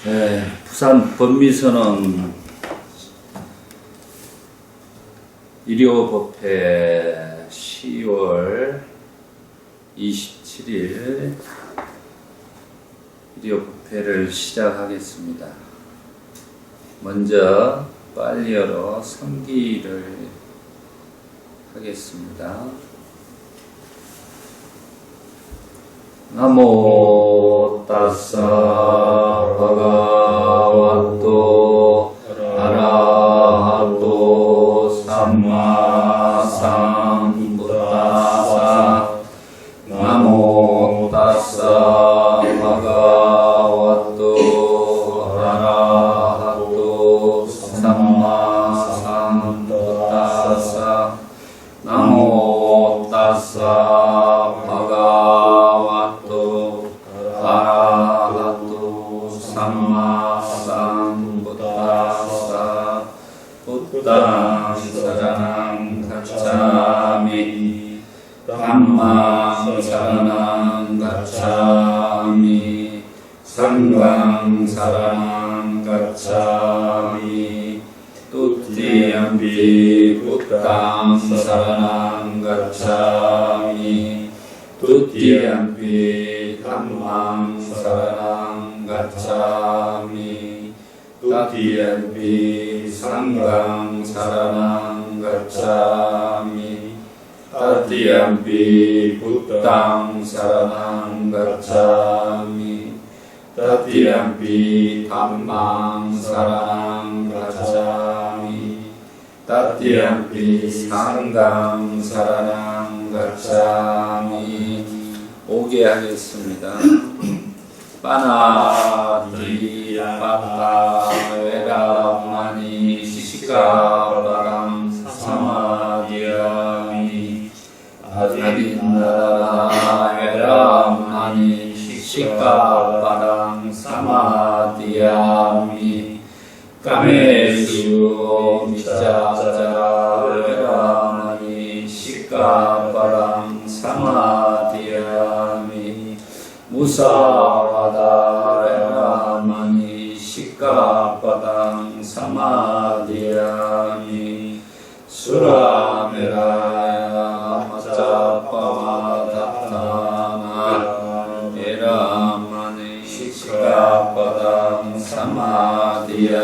부산 법미선언 일요법회 10월 27일 일요법회를 시작하겠습니다. 먼저 빨리어로 성기를 하겠습니다. 나모 따사 바가와토 아라하토 삼마 삼부타사 나모 따사 바가와토 아라하토 삼마 삼부타사 나모 따사 바가와토 아라하토 삼마 삼부타사 부ddhaṃ 사라ṇ 가ච්ඡා미 담마ṃ 사라ṇ 가ච්ඡා미 상가ṃ 사라ṇ 가ච්ඡ아미 뚜띠얌피 부ddhaṃ 사라ṇ 가ච්ඡ아미 뚜띠얌피 담마ṃ 사라ṇ 가ච්ඡ아미 뚜띠얌피 상가ṃ 사라ṇ 가ච්ඡ아미 뚜띠얌피 부ddhaṃ 사라ṇ 가ච්ඡ아미 뚜띠얌피 담마ṃ 사라ṇ 가ච්ඡ아미 뚜띠얌피 상가ṃ 사라ṇ 가ච්ඡ아미. 5개 하겠습니다. 빠나티 빠타 웨라마니 시카바람 사마디야미 아디나라 웨라마니 시카바람 사마디야미 까메슈 미짜자 웨라마니 시카바람 사마디야미 무사와다 웨라마니 시카바람 사마디야미 수라메라야 마짜빠마다타나 웨라마니 시카바람 사마디야미.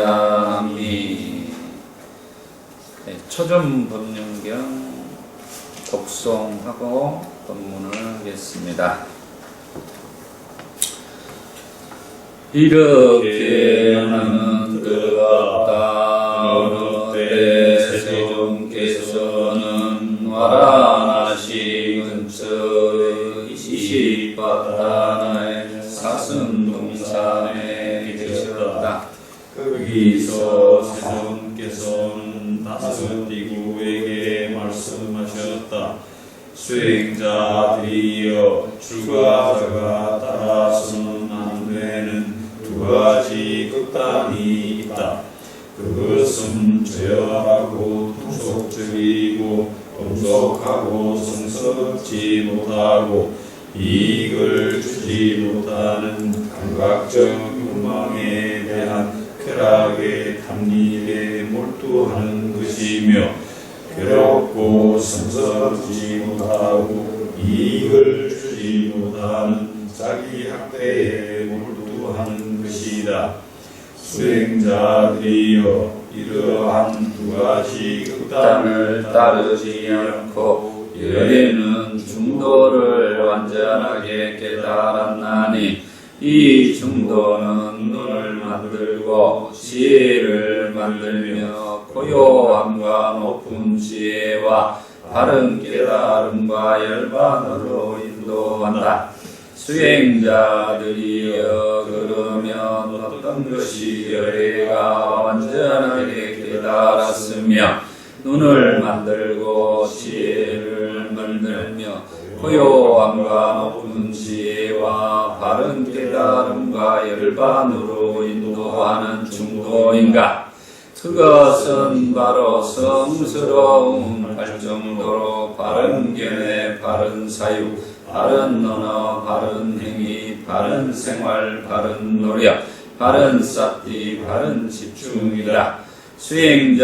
초점 법륜경 독송하고 법문을 하겠습니다. 이렇게 나는 뜨겁다. 어느 때 세종께서는 와라나시 근처의 이시바타나의 사슴동산에 계셨다. 거기서 세종께서는 다섯 디구에게 말씀하셨다. 수행자들이여, 출가자가 따라서는 안 되는 두 가지 극단이 있다. 그것은 죄악하고 통속적이고 엄속하고 성스럽지 못하고 이익을 주지 못하는 감각적 욕망에 대한 쾌락의 탐닉에 몰두하는 것이며, 괴롭고 성스럽지 못하고 이익을 주지 못하는 자기 학대에 몰두하는 것이다. 수행자들이여, 이러한 두 가지 극단을 따르지 않고 열에는 중도를 완전하게 깨달았나니, 이 중도는 눈을 만들고 지혜를 만들며 고요함과 높은 지혜와 바른 깨달음과 열반으로 인도한다. 수행자들이여, 그러면 어떤 것이 열애가 완전하게 깨달았으며 눈을 만들고 지혜를 만들며 고요함과 높은 지혜와 바른 깨달음과 열반으로 인도하는 중도인가? 그것은 바로 성스러움 할 정도로 바른 견해, 바른 사유, 바른 언어, 바른 행위, 바른 생활, 바른 노력, 바른 사띠 바른 집중이라. 수행자들이여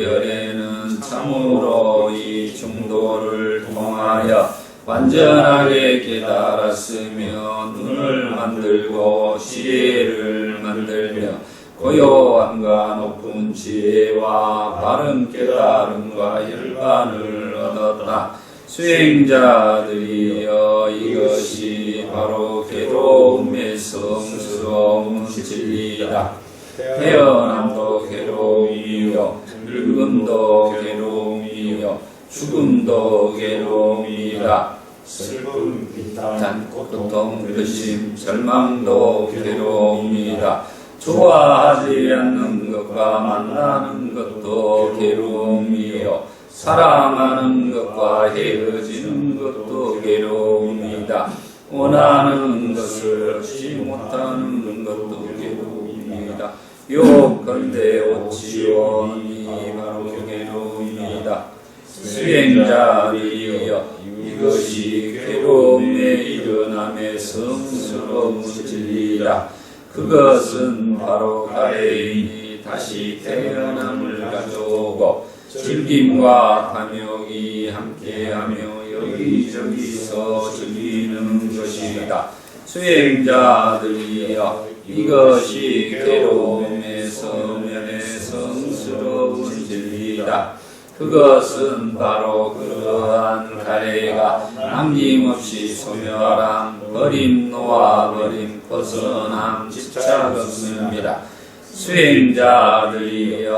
열에는 참으로 이 중도를 통하여 완전하게 깨달았으며 눈을 만들고 지혜를 만들며 고요함과 높은 지혜와 바른 깨달음과 열반을 얻었다. 수행자들이여 이것이 바로 괴로움의 성스러운 진리다. 태어남도 괴로움이요 늙음도 괴로움이요 죽음도 괴로움이다. 슬픔, 비탄, 고통, 의심, 절망도 괴로움이다. 좋아하지 않는 것과 만나는 것도 괴로움이요 사랑하는 것과 헤어지는 것도 괴로움이다. 원하는 것을 얻지 못하는 것도 괴로움이다. 욕건대 오치원이 바로 괴로움이다. 수행자들이여 이것이 괴로움의 일어남의 성스러운 진리다. 그것은 바로 가래인이 다시 태어남을 가져오고 즐김과 탐욕이 함께하며 여기저기서 즐기는 것이다. 수행자들이여 이것이 괴로움의 서면의 성스러운 진리다. 그것은 바로 그러한 가래가 남김없이 소멸함, 버림, 놓아버림, 벗어남, 집착 없습니다. 수행자들이여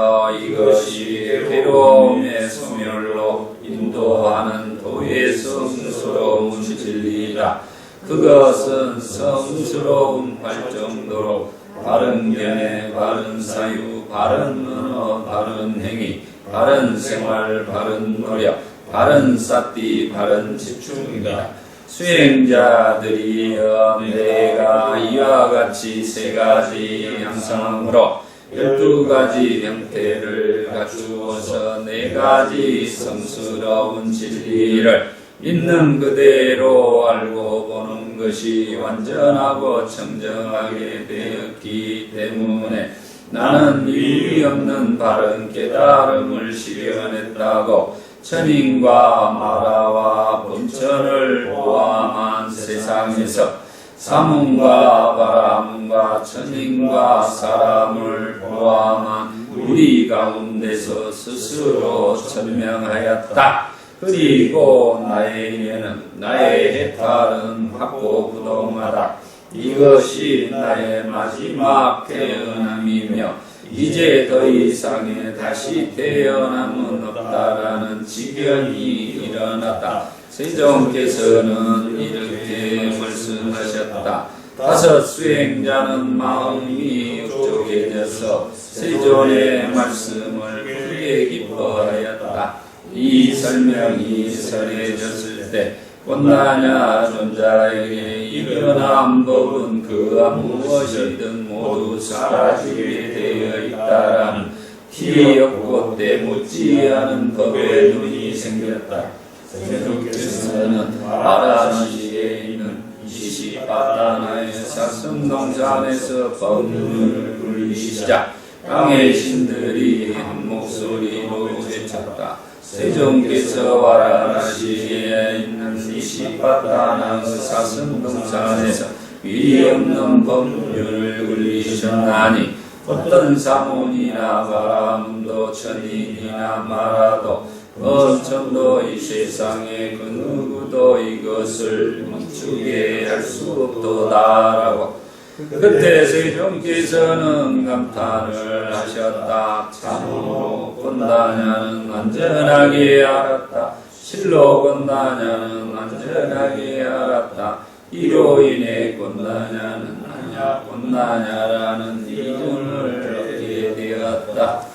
이것이 괴로움의 소멸로 인도하는 도의 성스러운 진리다. 그것은 성스러운 발정도로 바른 견해, 바른 사유, 바른 언어, 바른 행위, 바른 생활, 바른 노력, 바른 사띠, 바른 집중이다. 수행자들이여 내가 이와 같이 세 가지 양상으로 12가지 형태를 갖추어서 네 가지 성스러운 진리를 있는 그대로 알고 보는 것이 완전하고 청정하게 되었기 때문에 나는 일이 없는 바른 깨달음을 실현했다고 천인과 마라와 본천을 포함한 세상에서 사문과 바람과 천인과 사람을 포함한 우리 가운데서 스스로 천명하였다. 그리고 나에게는 나의 해탈은 확고부동하다. 이것이 나의 마지막 태어남이며 이제 더 이상의 다시 태어남은 없다라는 지견이 일어났다. 세종께서는 이렇게 말씀하셨다. 다섯 수행자는 마음이 흡족해져서 세존의 말씀을 크게 기뻐하였다. 이 설명이 설해졌을 때 꽃나냐 존자에게 일어난 법은 그가 무엇이든 모두 사라지게 되어 있다라는 티 없고 때 묻지 않은 법에 눈이 생겼다. 세종께서는 와라나시에 있는 이시바타나의 사슴동산에서 법문을 굴리시자 강의 신들이 한 목소리로 외쳤다. 세종께서 와라나시에 있는 이시바타나 사슴동산에서 위리 없는 법문을 굴리셨나니 어떤 사문이나 바람도 천인이나 마라도 어천도 이 세상에 그 누구도 이것을 멈추게 할 수 없도다라고. 그때 세종께서는 감탄을 하셨다. 참으로 건다냐는 완전하게 알았다. 실로 건다냐는 완전하게 알았다. 이로 인해 건다냐는 아냐 건다냐라는 이름을 얻게 되었다.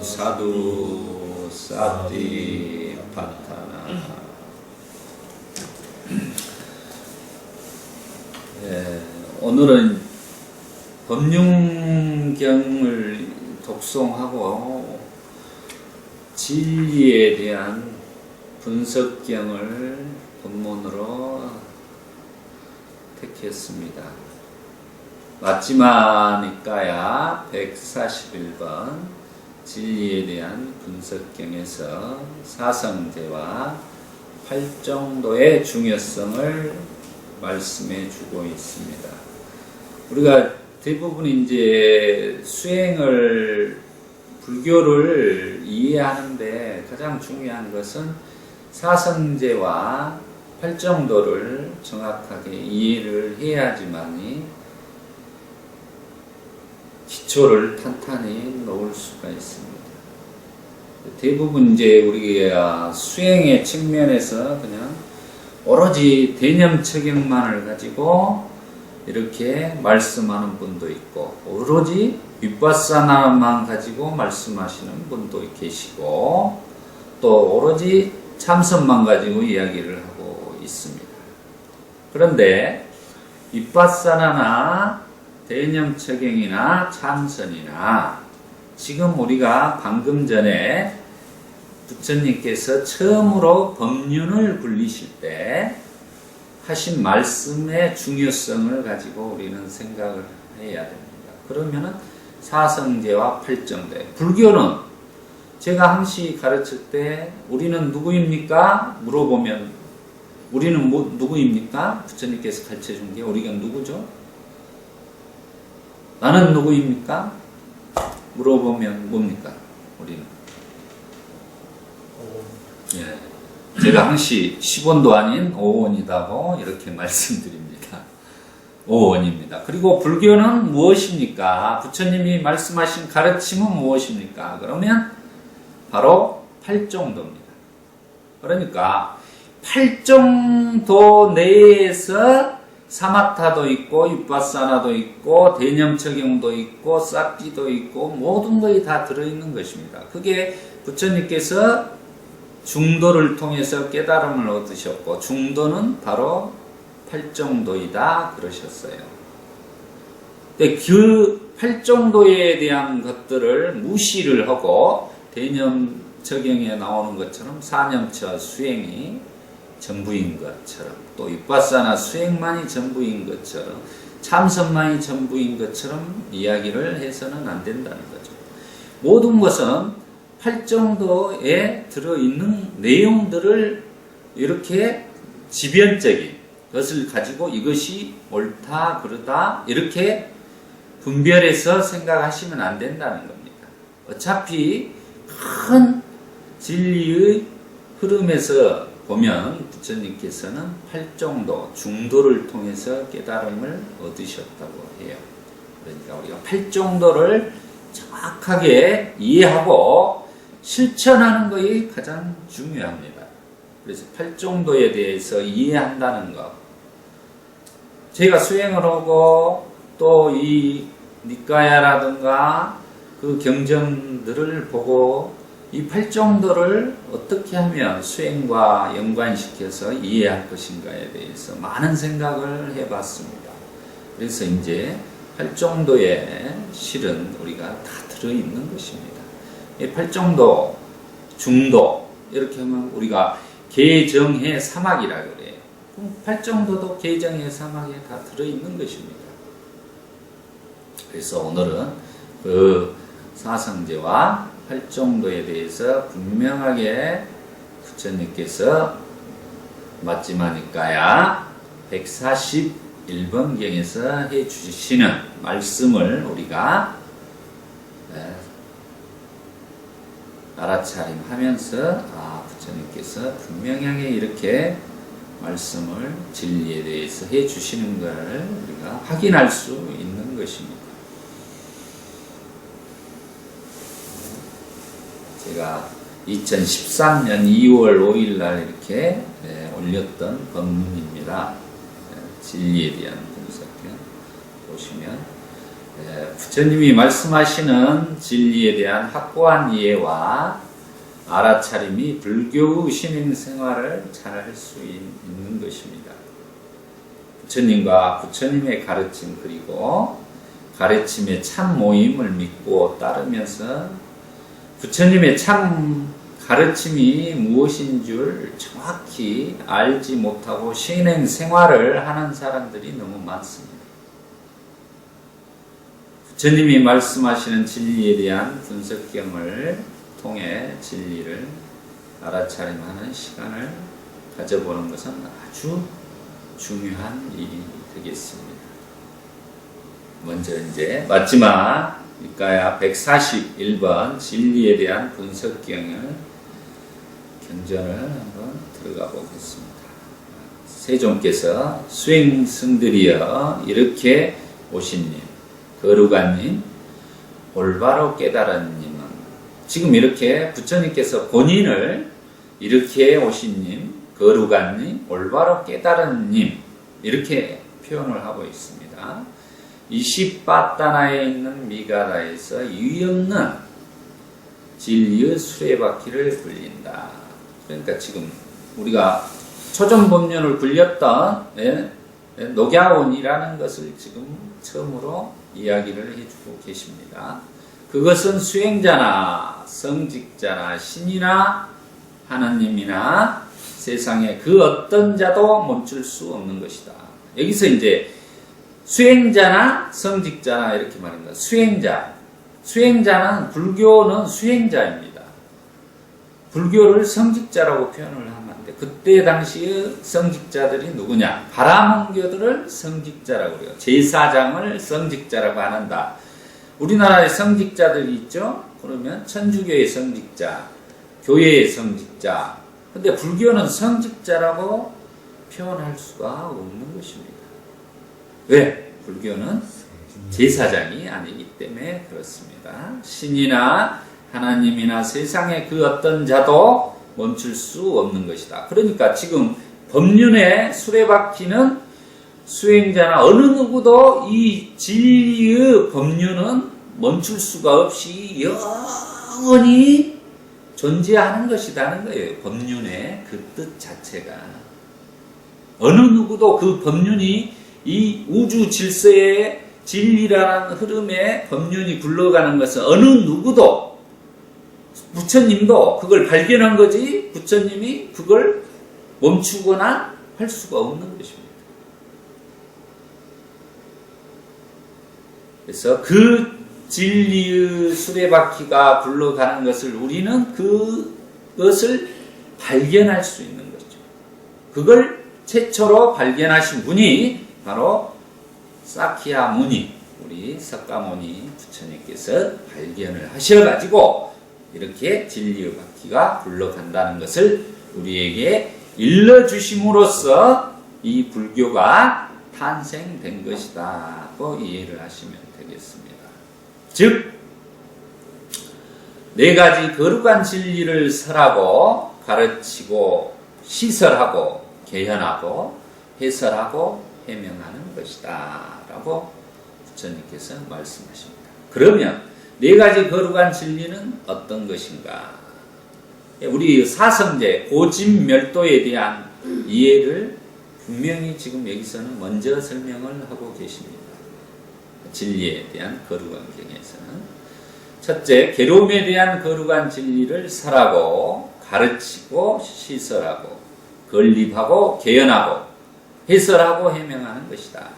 사두 사띠 파타나. 오늘은 법륜경을 독송하고 진리에 대한 분석경을 본문으로 택했습니다. 맞지마니까야 141번 진리에 대한 분석경에서 사성제와 팔정도의 중요성을 말씀해 주고 있습니다. 우리가 대부분 이제 불교를 이해하는데 가장 중요한 것은 사성제와 팔정도를 정확하게 이해를 해야지만이 기초를 탄탄히 놓을 수가 있습니다. 대부분 이제 우리가 수행의 측면에서 그냥 오로지 대념책경만을 가지고 이렇게 말씀하는 분도 있고, 오로지 윗바사나만 가지고 말씀하시는 분도 계시고, 또 오로지 참선만 가지고 이야기를 하고 있습니다. 그런데 윗바사나나 대념책경이나 참선이나 지금 우리가 방금 전에 부처님께서 처음으로 법륜을 굴리실 때 하신 말씀의 중요성을 가지고 우리는 생각을 해야 됩니다. 그러면은 사성제와 팔정제. 불교는 제가 항시 가르칠 때 우리는 누구입니까? 물어보면 우리는 누구입니까? 부처님께서 가르쳐 준 게 우리가 누구죠? 나는 누구입니까? 물어보면 뭡니까? 우리는. 예. 제가 항시 10원도 아닌 5원이라고 이렇게 말씀드립니다. 5원입니다. 그리고 불교는 무엇입니까? 부처님이 말씀하신 가르침은 무엇입니까? 그러면 바로 팔정도입니다. 그러니까 팔정도 내에서 사마타도 있고 윗바사나도 있고 대념책경도 있고 싹기도 있고 모든 것이 다 들어있는 것입니다. 그게 부처님께서 중도를 통해서 깨달음을 얻으셨고 중도는 바로 팔정도이다 그러셨어요. 근데 그 팔정도에 대한 것들을 무시를 하고 대념책경에 나오는 것처럼 사념처 수행이 전부인 것처럼 또 윗바사나 수행만이 전부인 것처럼 참선만이 전부인 것처럼 이야기를 해서는 안 된다는 거죠. 모든 것은 팔정도에 들어있는 내용들을 이렇게 지변적인 것을 가지고 이것이 옳다 그르다 이렇게 분별해서 생각하시면 안 된다는 겁니다. 어차피 큰 진리의 흐름에서 보면 부처님께서는 팔정도, 중도를 통해서 깨달음을 얻으셨다고 해요. 그러니까 우리가 팔정도를 정확하게 이해하고 실천하는 것이 가장 중요합니다. 그래서 팔정도에 대해서 이해한다는 것. 제가 수행을 하고 또 이 니까야라든가 그 경전들을 보고 이 팔정도를 어떻게 하면 수행과 연관시켜서 이해할 것인가에 대해서 많은 생각을 해봤습니다. 그래서 이제 팔정도에 실은 우리가 다 들어있는 것입니다. 이 팔정도, 중도 이렇게 하면 우리가 개정해 사막이라고 그래요. 그럼 팔정도도 개정해 사막에 다 들어있는 것입니다. 그래서 오늘은 그 사성제와 팔정도에 대해서 분명하게 부처님께서 맞지마니까야 141번경에서 해주시는 말씀을 우리가 알아차림하면서 부처님께서 분명하게 이렇게 말씀을 진리에 대해서 해주시는 걸 우리가 확인할 수 있는 것입니다. 제가 2013년 2월 5일 날 이렇게 올렸던 법문입니다. 진리에 대한 분석경 보시면 부처님이 말씀하시는 진리에 대한 확고한 이해와 알아차림이 불교 신행 생활을 잘 할 수 있는 것입니다. 부처님과 부처님의 가르침 그리고 가르침의 참 모임을 믿고 따르면서 부처님의 참 가르침이 무엇인 줄 정확히 알지 못하고 신행 생활을 하는 사람들이 너무 많습니다. 부처님이 말씀하시는 진리에 대한 분석경을 통해 진리를 알아차림하는 시간을 가져보는 것은 아주 중요한 일이 되겠습니다. 먼저 이제 마지막 이까야 141번 진리에 대한 분석경을 경전을 한번 들어가 보겠습니다. 세종께서 수행승들이여 이렇게 오신님, 거루가님, 올바로 깨달은님은 지금 이렇게 부처님께서 본인을 이렇게 오신님, 거루가님, 올바로 깨달은님 이렇게 표현을 하고 있습니다. 20바따나에 있는 미가다에서 유의없는 진리의 수레바퀴를 굴린다. 그러니까 지금 우리가 초전법륜을 굴렸던 녹야온이라는 것을 지금 처음으로 이야기를 해주고 계십니다. 그것은 수행자나 성직자나 신이나 하나님이나 세상에 그 어떤 자도 멈출 수 없는 것이다. 여기서 이제 수행자나 성직자나 이렇게 말합니다. 수행자는 불교는 수행자입니다. 불교를 성직자라고 표현을 하면 안 돼. 그때 당시의 성직자들이 누구냐? 바라문교들을 성직자라고 그래요. 제사장을 성직자라고 하는다. 우리나라에 성직자들이 있죠? 그러면 천주교의 성직자, 교회의 성직자. 근데 불교는 성직자라고 표현할 수가 없는 것입니다. 왜? 불교는 제사장이 아니기 때문에 그렇습니다. 신이나 하나님이나 세상의 그 어떤 자도 멈출 수 없는 것이다. 그러니까 지금 법륜의 수레바퀴는 수행자나 어느 누구도 이 진리의 법륜은 멈출 수가 없이 영원히 존재하는 것이라는 거예요. 법륜의 그 뜻 자체가. 어느 누구도 그 법륜이 이 우주 질서의 진리라는 흐름에 법륜이 굴러가는 것은 어느 누구도 부처님도 그걸 발견한 거지 부처님이 그걸 멈추거나 할 수가 없는 것입니다. 그래서 그 진리의 수레바퀴가 굴러가는 것을 우리는 그것을 발견할 수 있는 거죠. 그걸 최초로 발견하신 분이 바로 사키야 무니, 우리 석가모니 부처님께서 발견을 하셔가지고 이렇게 진리의 바퀴가 굴러간다는 것을 우리에게 일러주심으로써 이 불교가 탄생된 것이다고 이해를 하시면 되겠습니다. 즉, 네 가지 거룩한 진리를 설하고 가르치고 시설하고 개현하고 해설하고 해명하는 것이다 라고 부처님께서 말씀하십니다. 그러면 네 가지 거룩한 진리는 어떤 것인가? 우리 사성제 고진멸도에 대한 이해를 분명히 지금 여기서는 먼저 설명을 하고 계십니다. 진리에 대한 거룩한 경에서는 첫째, 괴로움에 대한 거룩한 진리를 설하고 가르치고 시설하고 건립하고 개연하고 해설하고 해명하는 것이다.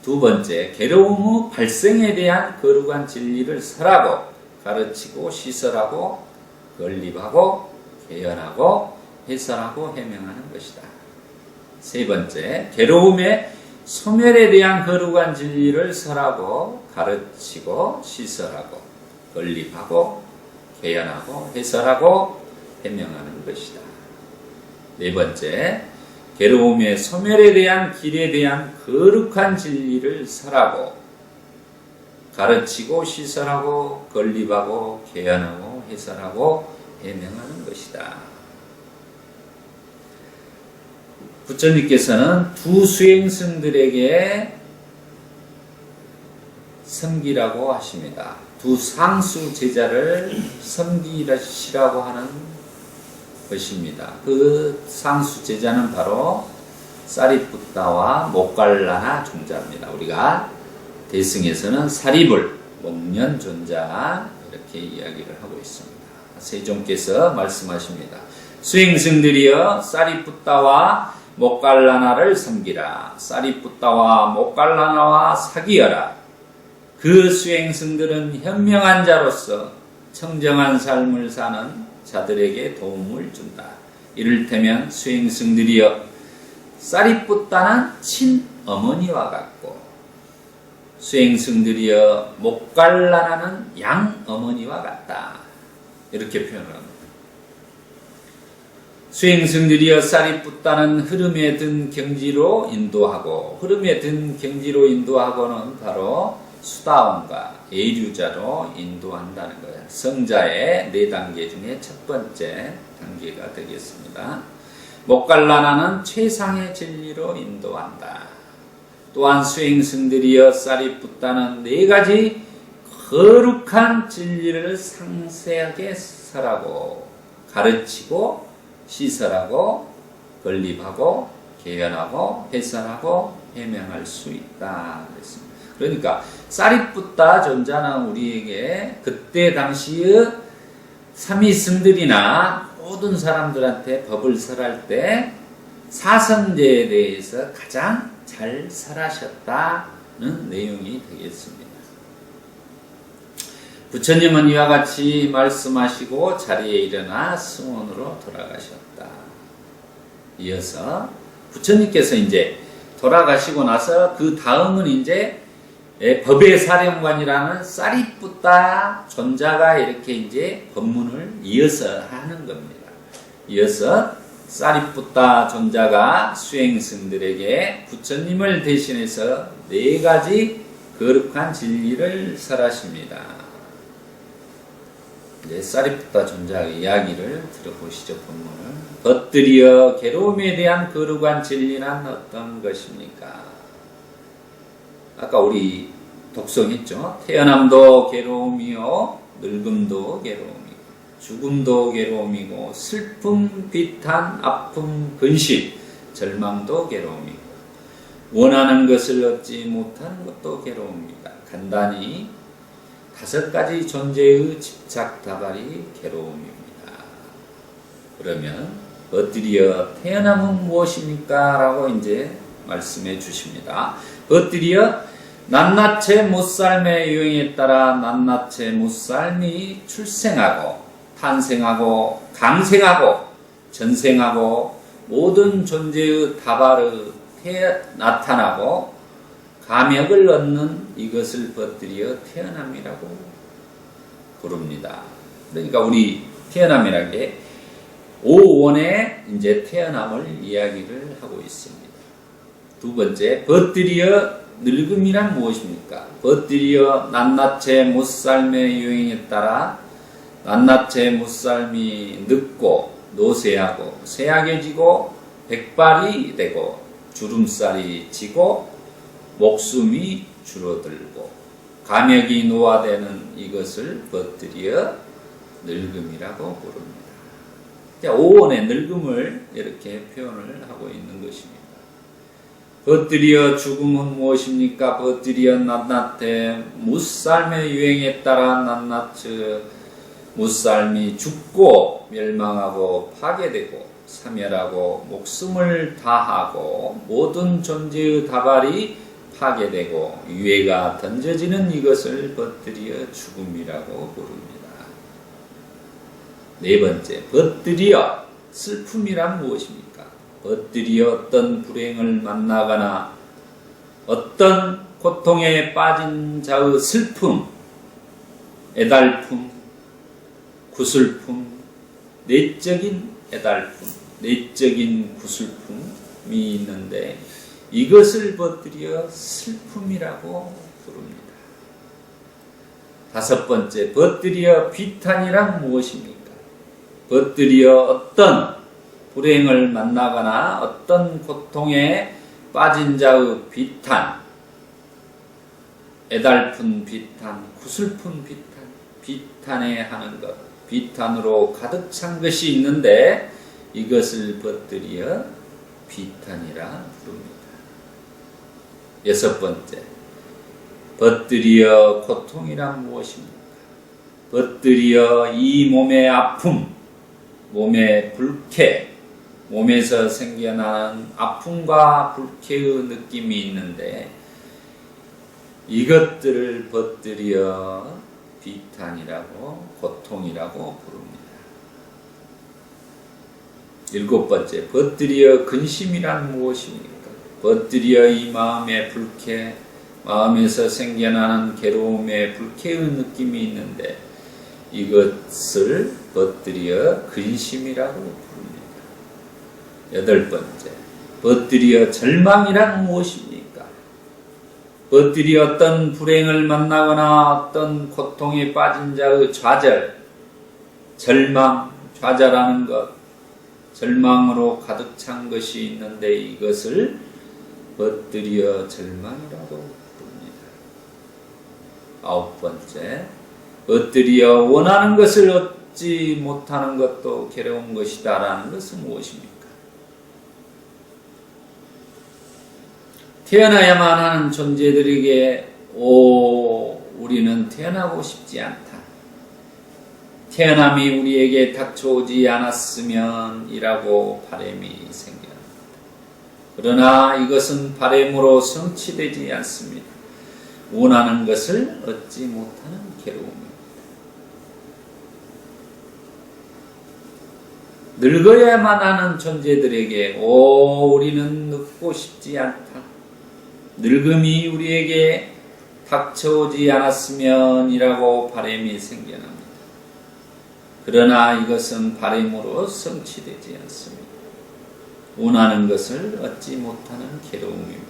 두 번째, 괴로움의 발생에 대한 거룩한 진리를 설하고 가르치고 시설하고 건립하고 개연하고 해설하고 해명하는 것이다. 세 번째, 괴로움의 소멸에 대한 거룩한 진리를 설하고 가르치고 시설하고 건립하고 개연하고 해설하고 해명하는 것이다. 네 번째, 괴로움의 소멸에 대한 길에 대한 거룩한 진리를 설하고 가르치고 시설하고 건립하고 개연하고 해설하고 해명하는 것이다. 부처님께서는 두 수행승들에게 섬기라고 하십니다. 두 상수 제자를 섬기시라고 하는 것입니다. 그 상수 제자는 바로 사리푸타와 모갈라나 존자입니다. 우리가 대승에서는 사리불, 목련존자 이렇게 이야기를 하고 있습니다. 세종께서 말씀하십니다. 수행승들이여 사리푸타와 모갈라나를 섬기라. 사리푸타와 모갈라나와 사귀어라. 그 수행승들은 현명한 자로서 청정한 삶을 사는 자들에게 도움을 준다. 이를테면 수행승들이여 사리푸타는 친어머니와 같고 수행승들이여 모갈라나는 양어머니와 같다. 이렇게 표현합니다. 수행승들이여 사리푸타는 흐름에 든 경지로 인도하고, 흐름에 든 경지로 인도하고는 바로 수다원과 예류자로 인도한다는 거예요. 성자의 4단계 중에 첫 번째 단계가 되겠습니다. 모갈라나는 최상의 진리로 인도한다. 또한 수행승들이여 사리푸타는 4가지 거룩한 진리를 상세하게 설하고 가르치고 시설하고 건립하고 개연하고 해설하고 해명할 수 있다 그랬습니다. 그러니까 사리푸타 존자는 우리에게 그때 당시의 삼위승들이나 모든 사람들한테 법을 설할 때 사성제에 대해서 가장 잘 설하셨다는 내용이 되겠습니다. 부처님은 이와 같이 말씀하시고 자리에 일어나 승원으로 돌아가셨다. 이어서 부처님께서 이제 돌아가시고 나서 그 다음은 이제 법의 사령관이라는 사리푸타 존자가 이렇게 이제 법문을 이어서 하는 겁니다. 이어서 사리푸타 존자가 수행승들에게 부처님을 대신해서 4가지 거룩한 진리를 설하십니다. 이제 사리푸타 존자의 이야기를 들어보시죠. 본문을. 벗들이여 괴로움에 대한 거룩한 진리는 어떤 것입니까? 아까 우리 독성했죠. 태어남도 괴로움이요, 늙음도 괴로움이고, 죽음도 괴로움이고, 슬픔, 비탄, 아픔, 근심, 절망도 괴로움이고, 원하는 것을 얻지 못하는 것도 괴로움입니다. 간단히 5가지 존재의 집착 다발이 괴로움입니다. 그러면 벗들이여 태어남은 무엇입니까? 라고 이제 말씀해 주십니다. 벗들이여 낱낱의 못살의 유행에 따라 낱낱의 못살이 출생하고 탄생하고 강생하고 전생하고 모든 존재의 다발의 나타나고 감역을 얻는 이것을 벗들이어 태어남이라고 부릅니다. 그러니까 우리 태어남이라는 게 5원의 이제 태어남을 이야기를 하고 있습니다. 두 번째, 벗들이어 늙음이란 무엇입니까? 벗들이여 낱낱의 못살의 유행에 따라 낱낱의 못살이 늙고 노쇠하고 쇠약해지고 백발이 되고 주름살이 지고 목숨이 줄어들고 감역이 노화되는 이것을 벗들이어 늙음이라고 부릅니다. 5원의 늙음을 이렇게 표현을 하고 있는 것입니다. 벗들이여 죽음은 무엇입니까? 벗들이여 낱낱의 무살의 유행에 따라 낱낱의 무살이 죽고 멸망하고 파괴되고 사멸하고 목숨을 다하고 모든 존재의 다발이 파괴되고 유해가 던져지는 이것을 벗들이어 죽음이라고 부릅니다. 4번째, 벗들이여 슬픔이란 무엇입니까? 벗들이여 어떤 불행을 만나거나 어떤 고통에 빠진 자의 슬픔, 애달픔, 구슬픔, 내적인 애달픔, 내적인 구슬픔이 있는데 이것을 벗들이어 슬픔이라고 부릅니다. 5번째, 벗들이어 비탄이란 무엇입니까? 벗들이어 어떤 불행을 만나거나 어떤 고통에 빠진 자의 비탄, 애달픈 비탄, 구슬픈 비탄, 비탄에 하는 것, 비탄으로 가득 찬 것이 있는데 이것을 벗들이어 비탄이라 부릅니다. 6번째, 벗들이여 고통이란 무엇입니까? 벗들여 이 몸의 아픔, 몸의 불쾌, 몸에서 생겨나는 아픔과 불쾌의 느낌이 있는데 이것들을 벗들여 비탄이라고 고통이라고 부릅니다. 7번째, 벗들여 근심이란 무엇입니까? 벗들여 이 마음의 불쾌, 마음에서 생겨나는 괴로움의 불쾌의 느낌이 있는데 이것을 벗들여 근심이라고 부릅니다. 8번째, 벗들여 절망이란 무엇입니까? 벗들여 어떤 불행을 만나거나 어떤 고통에 빠진 자의 좌절, 절망, 좌절하는 것, 절망으로 가득 찬 것이 있는데 이것을 벗들여 절망이라고 부릅니다. 9번째, 벗들여 원하는 것을 얻지 못하는 것도 괴로운 것이다 라는 것은 무엇입니까? 태어나야만 하는 존재들에게 우리는 태어나고 싶지 않다. 태어남이 우리에게 닥쳐오지 않았으면 이라고 바람이 생겨납니다. 그러나 이것은 바람으로 성취되지 않습니다. 원하는 것을 얻지 못하는 괴로움입니다. 늙어야만 하는 존재들에게 우리는 늙고 싶지 않다. 늙음이 우리에게 닥쳐오지 않았으면 이라고 바람이 생겨납니다. 그러나 이것은 바람으로 성취되지 않습니다. 원하는 것을 얻지 못하는 괴로움입니다.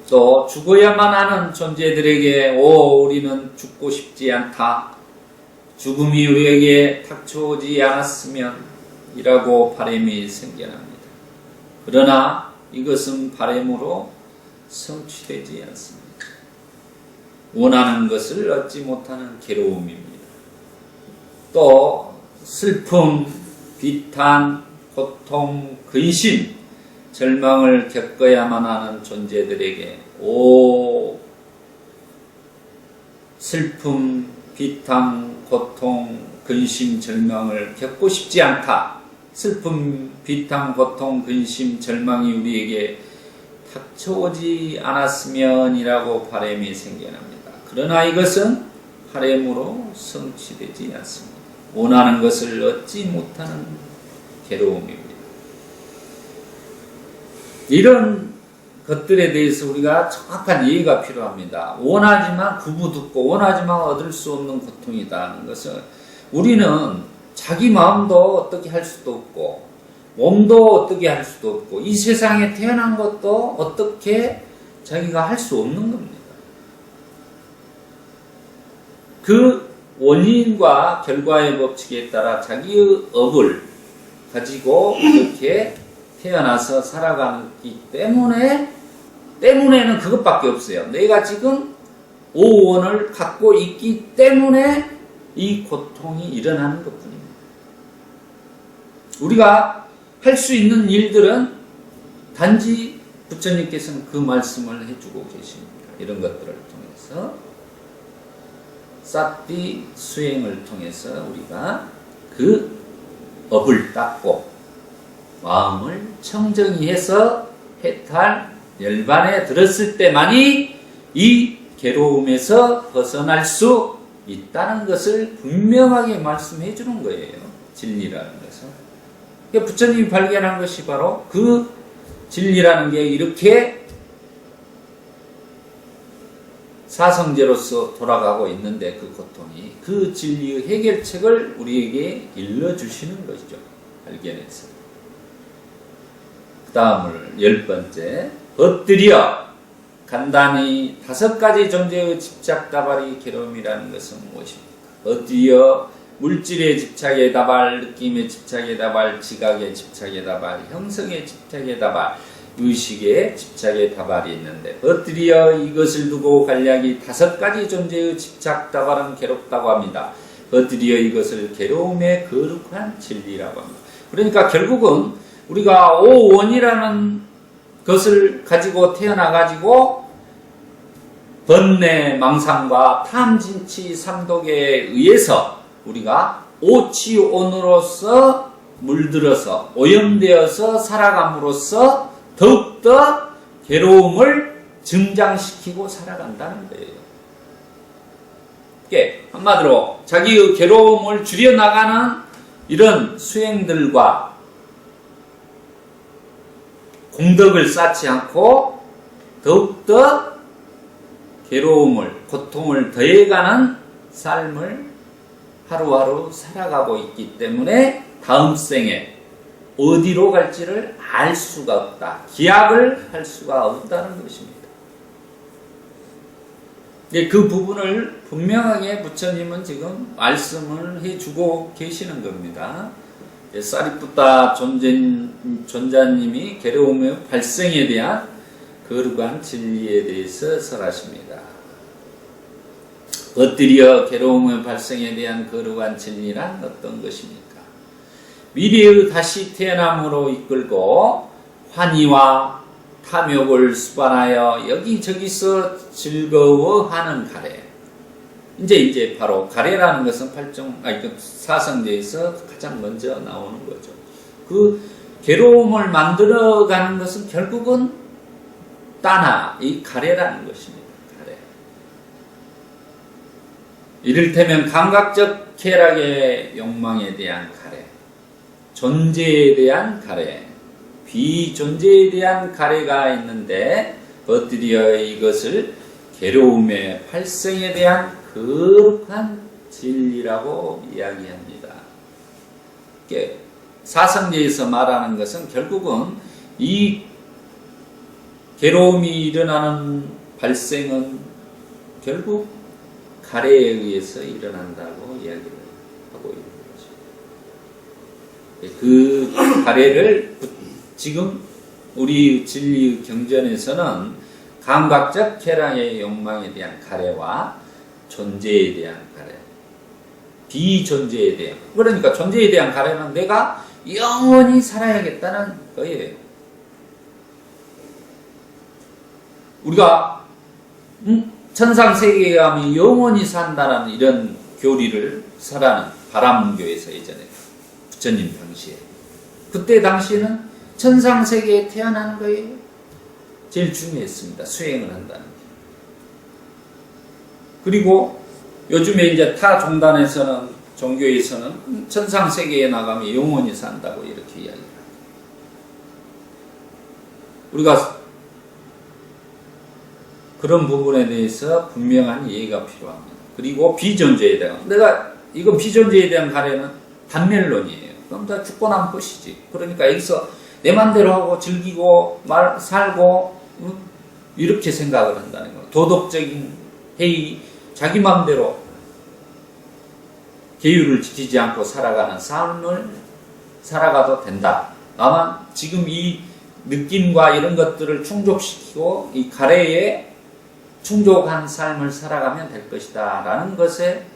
또 죽어야만 하는 존재들에게 우리는 죽고 싶지 않다. 죽음이 우리에게 닥쳐오지 않았으면 이라고 바람이 생겨납니다. 그러나 이것은 바람으로 성취되지 않습니다. 원하는 것을 얻지 못하는 괴로움입니다. 또 슬픔, 비탄, 고통, 근심, 절망을 겪어야만 하는 존재들에게 슬픔, 비탄, 고통, 근심, 절망을 겪고 싶지 않다. 슬픔, 비탄, 고통, 근심, 절망이 우리에게 닥쳐오지 않았으면 이라고 바람이 생겨납니다. 그러나 이것은 바람으로 성취되지 않습니다. 원하는 것을 얻지 못하는 괴로움입니다. 이런 것들에 대해서 우리가 정확한 이해가 필요합니다. 원하지만 구부듣고 원하지만 얻을 수 없는 고통이라는 것은 우리는 자기 마음도 어떻게 할 수도 없고 몸도 어떻게 할 수도 없고 이 세상에 태어난 것도 어떻게 자기가 할 수 없는 겁니다. 그 원인과 결과의 법칙에 따라 자기의 업을 가지고 이렇게 태어나서 살아가기 때문에는 그것밖에 없어요. 내가 지금 오원을 갖고 있기 때문에 이 고통이 일어나는 것뿐입니다. 우리가 할 수 있는 일들은 단지 부처님께서는 그 말씀을 해주고 계십니다. 이런 것들을 통해서 싹디 수행을 통해서 우리가 그 업을 닦고 마음을 청정히 해서 해탈 열반에 들었을 때만이 이 괴로움에서 벗어날 수 있다는 것을 분명하게 말씀해 주는 거예요. 진리라는 것은. 그러니까 부처님이 발견한 것이 바로 그 진리라는 게 이렇게 사성제로서 돌아가고 있는데 그 고통이 그 진리의 해결책을 우리에게 일러주시는 것이죠. 발견해서. 그 다음을 10번째 벗들여 간단히 5가지 존재의 집착 다발이 괴로움이라는 것은 무엇입니까? 벗들여 물질의 집착의 다발, 느낌의 집착의 다발, 지각의 집착의 다발, 형성의 집착의 다발, 의식의 집착의 다발이 있는데 벗들여 이것을 두고 간략히 5가지 존재의 집착 다발은 괴롭다고 합니다. 벗들여 이것을 괴로움의 거룩한 진리라고 합니다. 그러니까 결국은 우리가 오원이라는 것을 가지고 태어나가지고 번뇌, 망상과 탐진치, 삼독에 의해서 우리가 오치온으로서 물들어서 오염되어서 살아감으로써 더욱더 괴로움을 증장시키고 살아간다는 거예요. 이게 한마디로 자기의 괴로움을 줄여나가는 이런 수행들과 공덕을 쌓지 않고 더욱더 괴로움을, 고통을 더해가는 삶을 하루하루 살아가고 있기 때문에 다음 생에 어디로 갈지를 알 수가 없다. 기약을 할 수가 없다는 것입니다. 그 부분을 분명하게 부처님은 지금 말씀을 해주고 계시는 겁니다. 사리푸타 존자님이 괴로움의 발생에 대한 거룩한 진리에 대해서 설하십니다. 엎드려 괴로움의 발생에 대한 거룩한 진리란 어떤 것입니까? 미래의 다시 태어남으로 이끌고 환희와 탐욕을 수반하여 여기저기서 즐거워하는 가래. 이제 바로 가래라는 것은 사성제에서 가장 먼저 나오는 거죠. 그 괴로움을 만들어가는 것은 결국은 따나, 이 가래라는 것입니다. 가래. 이를테면 감각적 쾌락의 욕망에 대한 가래, 존재에 대한 가래, 비존재에 대한 가래가 있는데 엎드려 이것을 괴로움의 발생에 대한 거룩한 진리라고 이야기합니다. 사성제에서 말하는 것은 결국은 이 괴로움이 일어나는 발생은 결국 가래에 의해서 일어난다고 이야기를 하고 있는 거죠. 그 가래를 지금 우리 진리 경전에서는 감각적 쾌락의 욕망에 대한 가래와 존재에 대한 가래, 비존재에 대한, 그러니까 존재에 대한 가래는 내가 영원히 살아야겠다는 거예요. 우리가 천상세계에 가면 영원히 산다는 이런 교리를 설하는 바람문교에서 예전에 부처님 당시에, 그때 당시에는 천상세계에 태어나는 거예요. 제일 중요했습니다. 수행을 한다는 게. 그리고 요즘에 이제 타 종단에서는, 종교에서는 천상세계에 나가면 영원히 산다고 이렇게 이야기를 합니다. 우리가 그런 부분에 대해서 분명한 이해가 필요합니다. 그리고 비존재에 대한, 이건 비존재에 대한 가래는 단멸론이에요. 그럼 다 죽고 나면 끝이지. 그러니까 여기서 내 맘대로 하고 즐기고 살고 이렇게 생각을 한다는 거예요. 도덕적인 회의, 자기 맘대로 계율을 지키지 않고 살아가는 삶을 살아가도 된다. 다만 지금 이 느낌과 이런 것들을 충족시키고 이 가래에 충족한 삶을 살아가면 될 것이다 라는 것에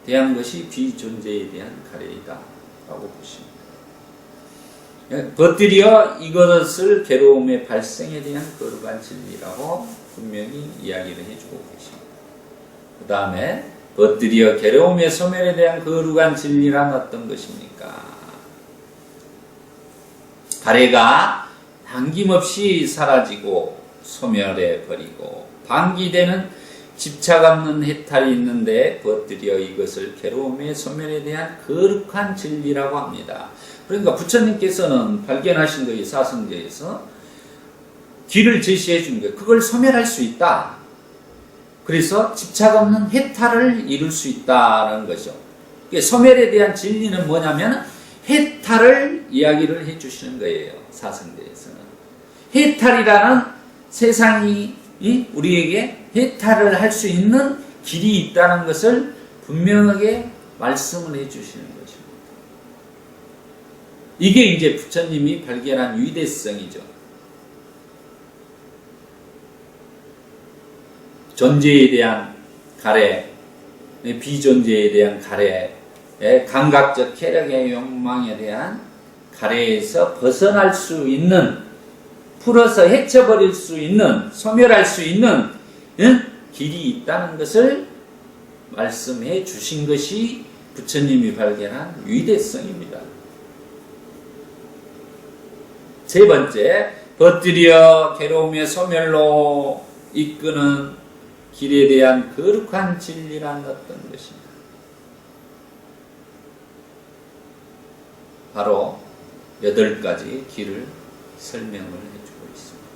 대한 것이 비존재에 대한 가래이다 라고 보십니다. 겉들여 이것을 괴로움의 발생에 대한 거룩한 진리라고 분명히 이야기를 해주고 계십니다. 그 다음에 겉들여 괴로움의 소멸에 대한 거룩한 진리란 어떤 것입니까? 가래가 당김없이 사라지고 소멸해 버리고 방기되는 집착 없는 해탈이 있는데 겉들여 이것을 괴로움의 소멸에 대한 거룩한 진리라고 합니다. 그러니까 부처님께서는 발견하신 거예요. 사성제에서 길을 제시해 준 거예요. 그걸 소멸할 수 있다. 그래서 집착 없는 해탈을 이룰 수 있다는 거죠. 소멸에 대한 진리는 뭐냐면 해탈을 이야기를 해 주시는 거예요. 사성제에서는 해탈이라는 세상이 우리에게 해탈을 할 수 있는 길이 있다는 것을 분명하게 말씀을 해 주시는 것입니다. 이게 이제 부처님이 발견한 위대성이죠. 존재에 대한 가래, 비존재에 대한 가래, 감각적 쾌락의 욕망에 대한 가래에서 벗어날 수 있는, 풀어서 헤쳐버릴 수 있는, 소멸할 수 있는 길이 있다는 것을 말씀해 주신 것이 부처님이 발견한 위대성입니다. 세 번째, 벗들여 괴로움의 소멸로 이끄는 길에 대한 거룩한 진리란 어떤 것입니다. 바로 8가지 길을 설명을 해주고 있습니다.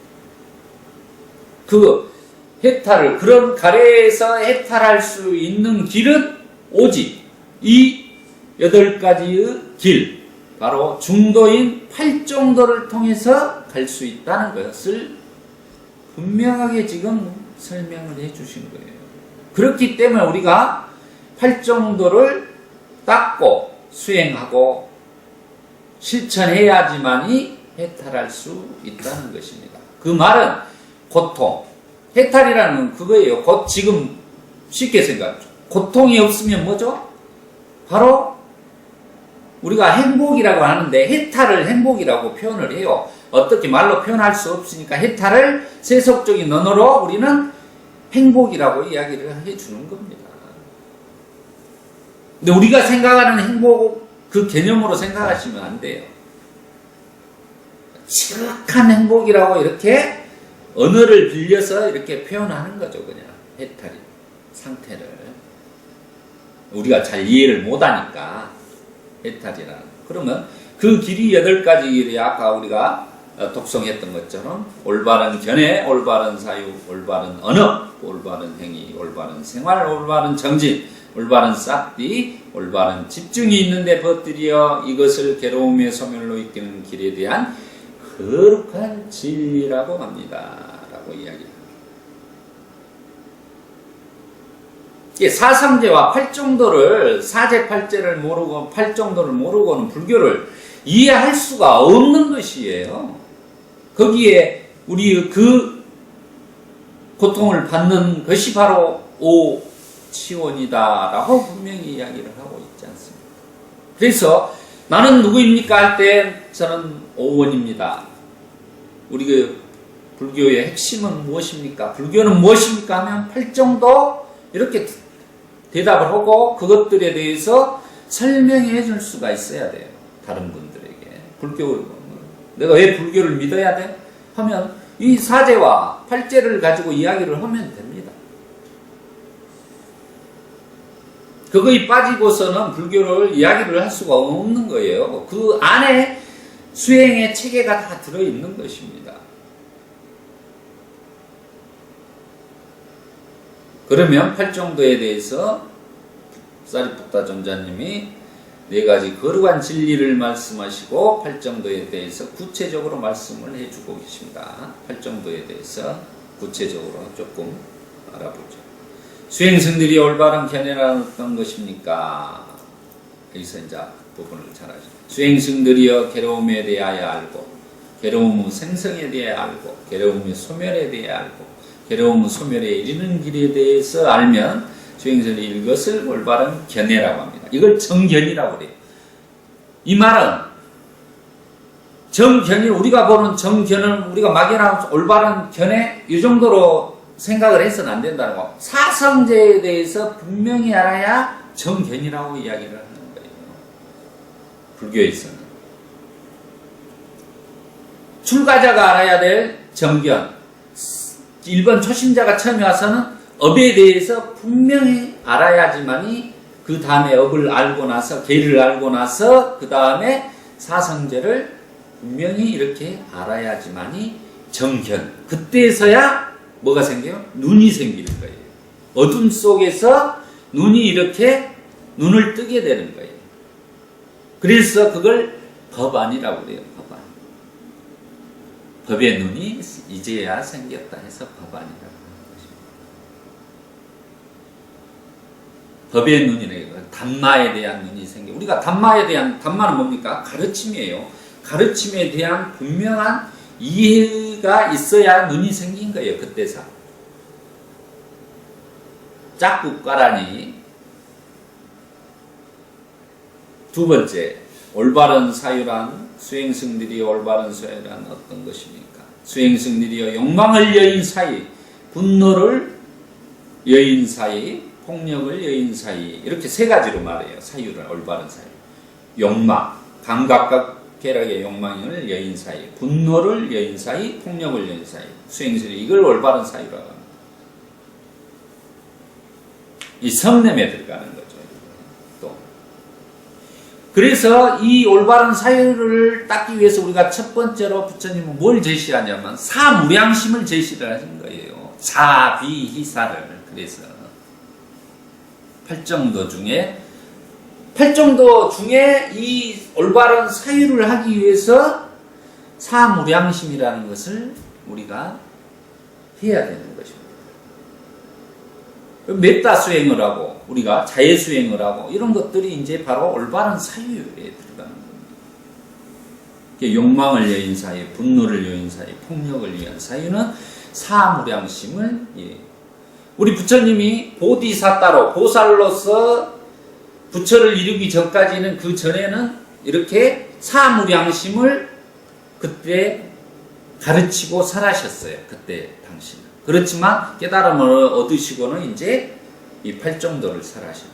그 해탈을, 그런 가래에서 해탈할 수 있는 길은 오직 이 8가지의 길, 바로 중도인 8정도를 통해서 갈 수 있다는 것을 분명하게 지금 설명을 해 주신 거예요. 그렇기 때문에 우리가 8정도를 닦고 수행하고 실천해야지만이 해탈할 수 있다는 것입니다. 그 말은 고통, 해탈이라는 그거예요. 곧 지금 쉽게 생각하죠. 고통이 없으면 뭐죠? 바로 우리가 행복이라고 하는데 해탈을 행복이라고 표현을 해요. 어떻게 말로 표현할 수 없으니까 해탈을 세속적인 언어로 우리는 행복이라고 이야기를 해주는 겁니다. 근데 우리가 생각하는 행복, 그 개념으로 생각하시면 안 돼요. 지극한 행복이라고 이렇게 언어를 빌려서 이렇게 표현하는 거죠. 그냥 해탈이 상태를 우리가 잘 이해를 못하니까 해탈이라는. 그러면 그 길이 8가지 길이 아까 우리가 독송했던 것처럼 올바른 견해, 올바른 사유, 올바른 언어, 올바른 행위, 올바른 생활, 올바른 정진, 올바른 싹디, 올바른 집중이 있는데 벗들여 이것을 괴로움의 소멸로 이끄는 길에 대한 거룩한 진리라고 합니다. 라고 이야기합니다. 사상제와 8정도를, 사제 8제를 모르고 8정도를 모르고는 불교를 이해할 수가 없는 것이에요. 거기에 우리 그 고통을 받는 것이 바로 오치원이다 라고 분명히 이야기를 하고 있지 않습니까? 그래서 나는 누구입니까 할 때 저는 오원입니다. 우리 그 불교의 핵심은 무엇입니까? 불교는 무엇입니까? 하면 8정도 이렇게 대답을 하고 그것들에 대해서 설명해 줄 수가 있어야 돼요. 다른 분들에게. 불교, 내가 왜 불교를 믿어야 돼? 하면 이 사제와 8제를 가지고 이야기를 하면 됩니다. 그거에 빠지고서는 불교를 이야기를 할 수가 없는 거예요. 그 안에 수행의 체계가 다 들어있는 것입니다. 그러면 8정도에 대해서 사리푸타 존자님이 4가지 거룩한 진리를 말씀하시고 8정도에 대해서 구체적으로 말씀을 해주고 계십니다. 8정도에 대해서 구체적으로 조금 알아보죠. 수행승들이 올바른 견해란 어떤 것입니까? 여기서 이제 부분을 잘 하죠. 수행승들이여 괴로움에 대하여 알고, 괴로움의 생성에 대하여 알고, 괴로움의 소멸에 대하여 알고, 괴로움의 소멸에 이르는 길에 대해서 알면 수행승들이 이것을 올바른 견해라고 합니다. 이걸 정견이라고 그래요. 이 말은 정견이, 우리가 보는 정견은 우리가 막연한 올바른 견해 이 정도로 생각을 해서는 안 된다는 거. 사성제에 대해서 분명히 알아야 정견이라고 이야기를 하는 거예요. 불교에서는 출가자가 알아야 될 정견, 일반 초심자가 처음에 와서는 업에 대해서 분명히 알아야지만이 그 다음에 업을 알고 나서, 계를 알고 나서 그 다음에 사성제를 분명히 이렇게 알아야지만이 정견. 그때서야 뭐가 생겨요? 눈이 생기는 거예요. 어둠 속에서 눈이 이렇게 눈을 뜨게 되는 거예요. 그래서 그걸 법안이라고 그래요. 법안. 법의 눈이 이제야 생겼다 해서 법안이라고 하는 것입니다. 법의 눈이래요. 담마에 대한 눈이 생겨. 우리가 담마에 대한, 담마는 뭡니까? 가르침이에요. 가르침에 대한 분명한 이해가 있어야 눈이 생긴 거예요. 그때서. 짝국가라니. 두 번째, 올바른 사유란, 수행승들이 올바른 사유란 어떤 것입니까? 수행승들이여 욕망을 여인 사이, 분노를 여인 사이, 폭력을 여인 사이 이렇게 세 가지로 말해요. 사유를 올바른 사유. 욕망, 감각과 쾌락의 욕망을 여인 사이, 분노를 여인 사이, 폭력을 여인 사이, 수행술이 이걸 올바른 사유라고 합니다. 이 성냄에 들어가는 거죠. 또 그래서 이 올바른 사유를 닦기 위해서 우리가 첫 번째로 부처님은 뭘 제시하냐면 사무량심을 제시를 하신 거예요. 사비희사를. 그래서 팔정도 중에 이 올바른 사유를 하기 위해서 사무량심이라는 것을 우리가 해야 되는 것입니다. 메타 수행을 하고 우리가 자해 수행을 하고 이런 것들이 이제 바로 올바른 사유에 들어가는 겁니다. 욕망을 여인 사유, 분노를 여인 사유, 폭력을 위한 사유는 사무량심을 우리 부처님이 보디사따로 보살로서 부처를 이루기 전까지는 그 전에는 이렇게 사무량심을 그때 가르치고 살아셨어요. 그때 당시는. 그렇지만 깨달음을 얻으시고는 이제 이 팔정도를 살아셨죠.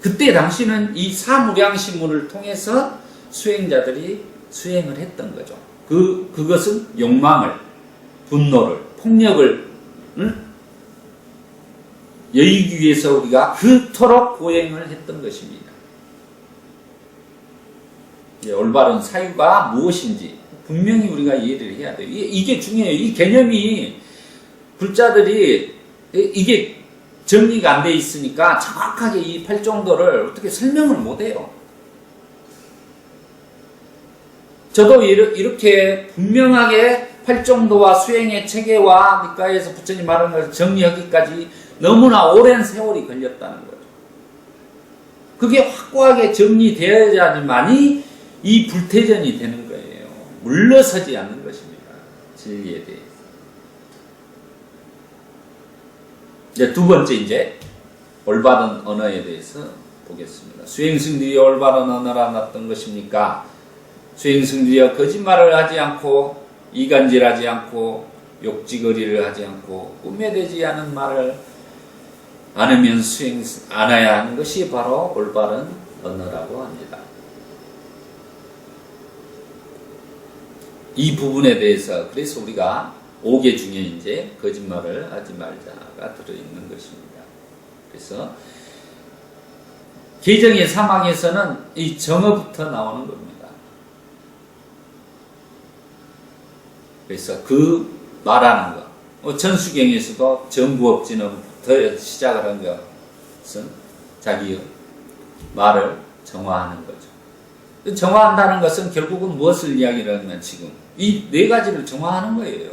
그때 당시는 이 사무량심을 통해서 수행자들이 수행을 했던 거죠. 그것은 욕망을, 분노를, 폭력을 여의기 위해서 우리가 그토록 고행을 했던 것입니다. 올바른 사유가 무엇인지 분명히 우리가 이해를 해야 돼요. 이게 중요해요. 이 개념이 불자들이 이게 정리가 안 돼 있으니까 정확하게 이 팔정도를 어떻게 설명을 못 해요. 저도 이렇게 분명하게 팔정도와 수행의 체계와 니까에서 부처님 말하는 것을 정리하기까지 너무나 오랜 세월이 걸렸다는 거죠. 그게 확고하게 정리되어야지만이 이 불태전이 되는 거예요. 물러서지 않는 것입니다. 진리에 대해서. 이제 두 번째 이제 올바른 언어에 대해서 보겠습니다. 수행승들이 올바른 언어라 어떤 것입니까? 수행승들이여 거짓말을 하지 않고 이간질하지 않고 욕지거리를 하지 않고 꿈에대지 않은 말을 않으면 수행 안 해야 하는 것이 바로 올바른 언어라고 합니다. 이 부분에 대해서 그래서 우리가 5개 중에 이제 거짓말을 하지 말자가 들어있는 것입니다. 그래서 계정의 사막에서는 이 정어부터 나오는 겁니다. 그래서 그 말하는 거, 전수경에서도 정부업진음부터 시작을 한 것은 자기 말을 정화하는 거죠. 정화한다는 것은 결국은 무엇을 이야기를 하면 지금 이 네 가지를 정화하는 거예요.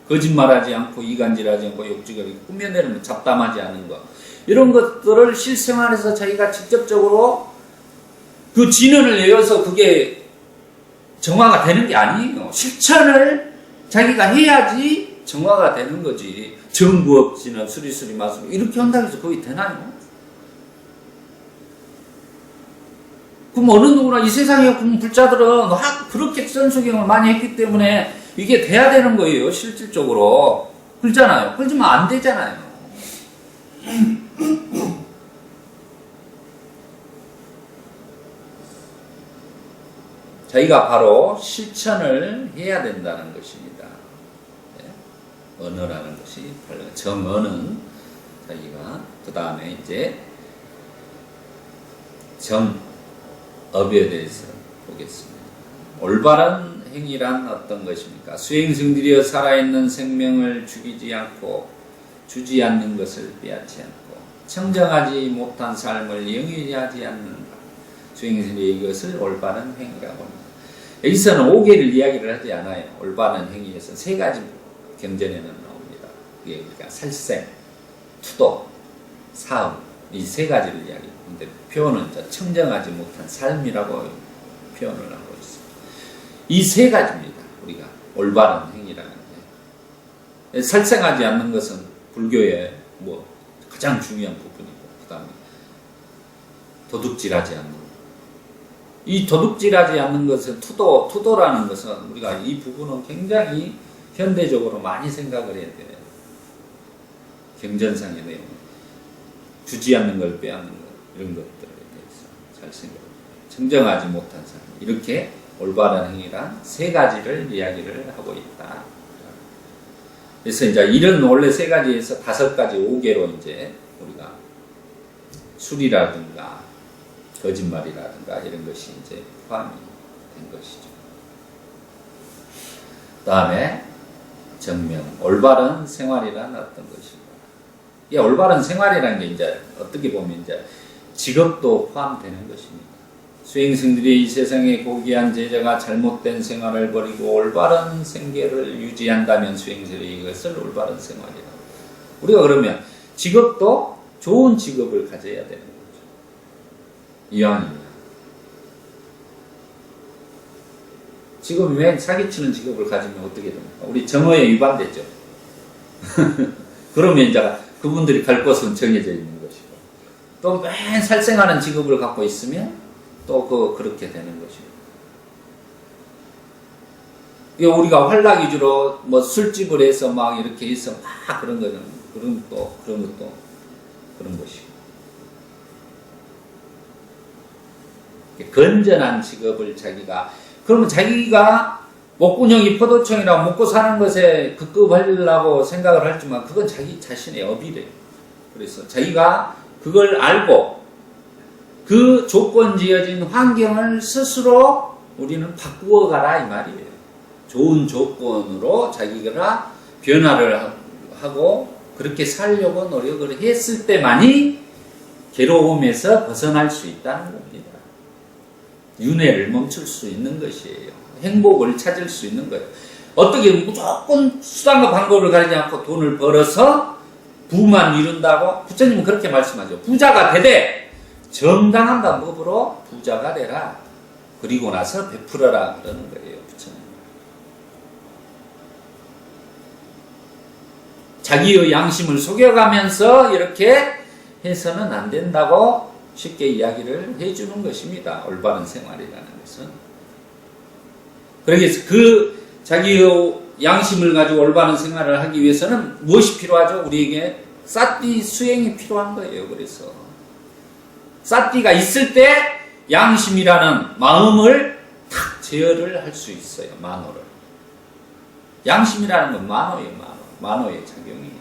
거짓말하지 않고 이간질하지 않고 욕지거리 꾸며내는 잡담하지 않는 것 이런 것들을 실생활에서 자기가 직접적으로 그 진언을 내어서 그게 정화가 되는 게 아니에요. 실천을 자기가 해야지 정화가 되는 거지. 정부업진은 수리수리 마술 이렇게 한다고 해서 거기 되나요? 그럼 어느 누구나 이 세상에 불자들은 그렇게 선수경을 많이 했기 때문에 이게 돼야 되는 거예요. 실질적으로. 그렇잖아요. 그러지만 안 되잖아요. 자기가 바로 실천을 해야 된다는 것입니다. 언어라는 것이 정언은 자기가 그 다음에 이제 정업에 대해서 보겠습니다. 올바른 행위란 어떤 것입니까? 수행승들이여 살아있는 생명을 죽이지 않고 주지 않는 것을 빼앗지 않고 청정하지 못한 삶을 영위하지 않는다. 수행승들이 이것을 올바른 행위라고 합니다. 여기서는 5개를 이야기를 하지 않아요. 올바른 행위에서 3가지 경전에는 나옵니다. 그게 우리가 살생, 투도, 사음 이 3가지를 이야기하는데 표현은 청정하지 못한 삶이라고 표현을 하고 있습니다. 이 3가지입니다. 우리가 올바른 행위라는 게 살생하지 않는 것은 불교의 가장 중요한 부분이고 그 다음에 도둑질하지 않는 것. 이 도둑질하지 않는 것은 투도라는 것은 우리가 이 부분은 굉장히 현대적으로 많이 생각을 해야 돼요. 경전상의 내용, 주지 않는 걸 빼앗는 것, 이런 것들에 대해서 잘 생각합니다. 청정하지 못한 사람, 이렇게 올바른 행위란 세 가지를 이야기를 하고 있다. 그래서 이제 이런 원래 세 가지에서 5가지 5개로 이제 우리가 술이라든가 거짓말이라든가 이런 것이 이제 포함이 된 것이죠. 그 다음에 정명, 올바른 생활이란 어떤 것인가. 이 올바른 생활이라는 게 이제 어떻게 보면 이제 직업도 포함되는 것입니다. 수행승들이 이 세상에 고귀한 제자가 잘못된 생활을 버리고 올바른 생계를 유지한다면 수행들이 이것을 올바른 생활이라고. 우리가 그러면 직업도 좋은 직업을 가져야 되는 거죠. 이왕입니다. 지금 왜 사기치는 직업을 가지면 어떻게 됩니까? 우리 정어에 위반되죠. 그러면 이제 그분들이 갈 곳은 정해져 있는 것이고, 또 맨 살생하는 직업을 갖고 있으면 또 그렇게 되는 것이고. 우리가 활락 위주로 뭐 술집을 해서 막 이렇게 해서 막 그런 거는 그런 것도 그런 것이고. 건전한 직업을 그러면 자기가 목구녕이 포도청이라고 먹고 사는 것에 급급하려고 생각을 하지만 그건 자기 자신의 업이래요. 그래서 자기가 그걸 알고 그 조건 지어진 환경을 스스로 우리는 바꾸어 가라 이 말이에요. 좋은 조건으로 자기가 변화를 하고 그렇게 살려고 노력을 했을 때만이 괴로움에서 벗어날 수 있다는 겁니다. 윤회를 멈출 수 있는 것이에요. 행복을 찾을 수 있는 거예요. 어떻게 무조건 수단과 방법을 가리지 않고 돈을 벌어서 부만 이룬다고? 부처님은 그렇게 말씀하죠. 부자가 되되 정당한 방법으로 부자가 되라. 그리고 나서 베풀어라 그러는 거예요. 부처님. 자기의 양심을 속여가면서 이렇게 해서는 안 된다고 쉽게 이야기를 해주는 것입니다. 올바른 생활이라는 것은. 그래서 그 자기의 양심을 가지고 올바른 생활을 하기 위해서는 무엇이 필요하죠? 우리에게 사띠 수행이 필요한 거예요. 그래서 사띠가 있을 때 양심이라는 마음을 탁 제어를 할 수 있어요. 만호를. 양심이라는 건 만호예요. 만호의 작용이에요.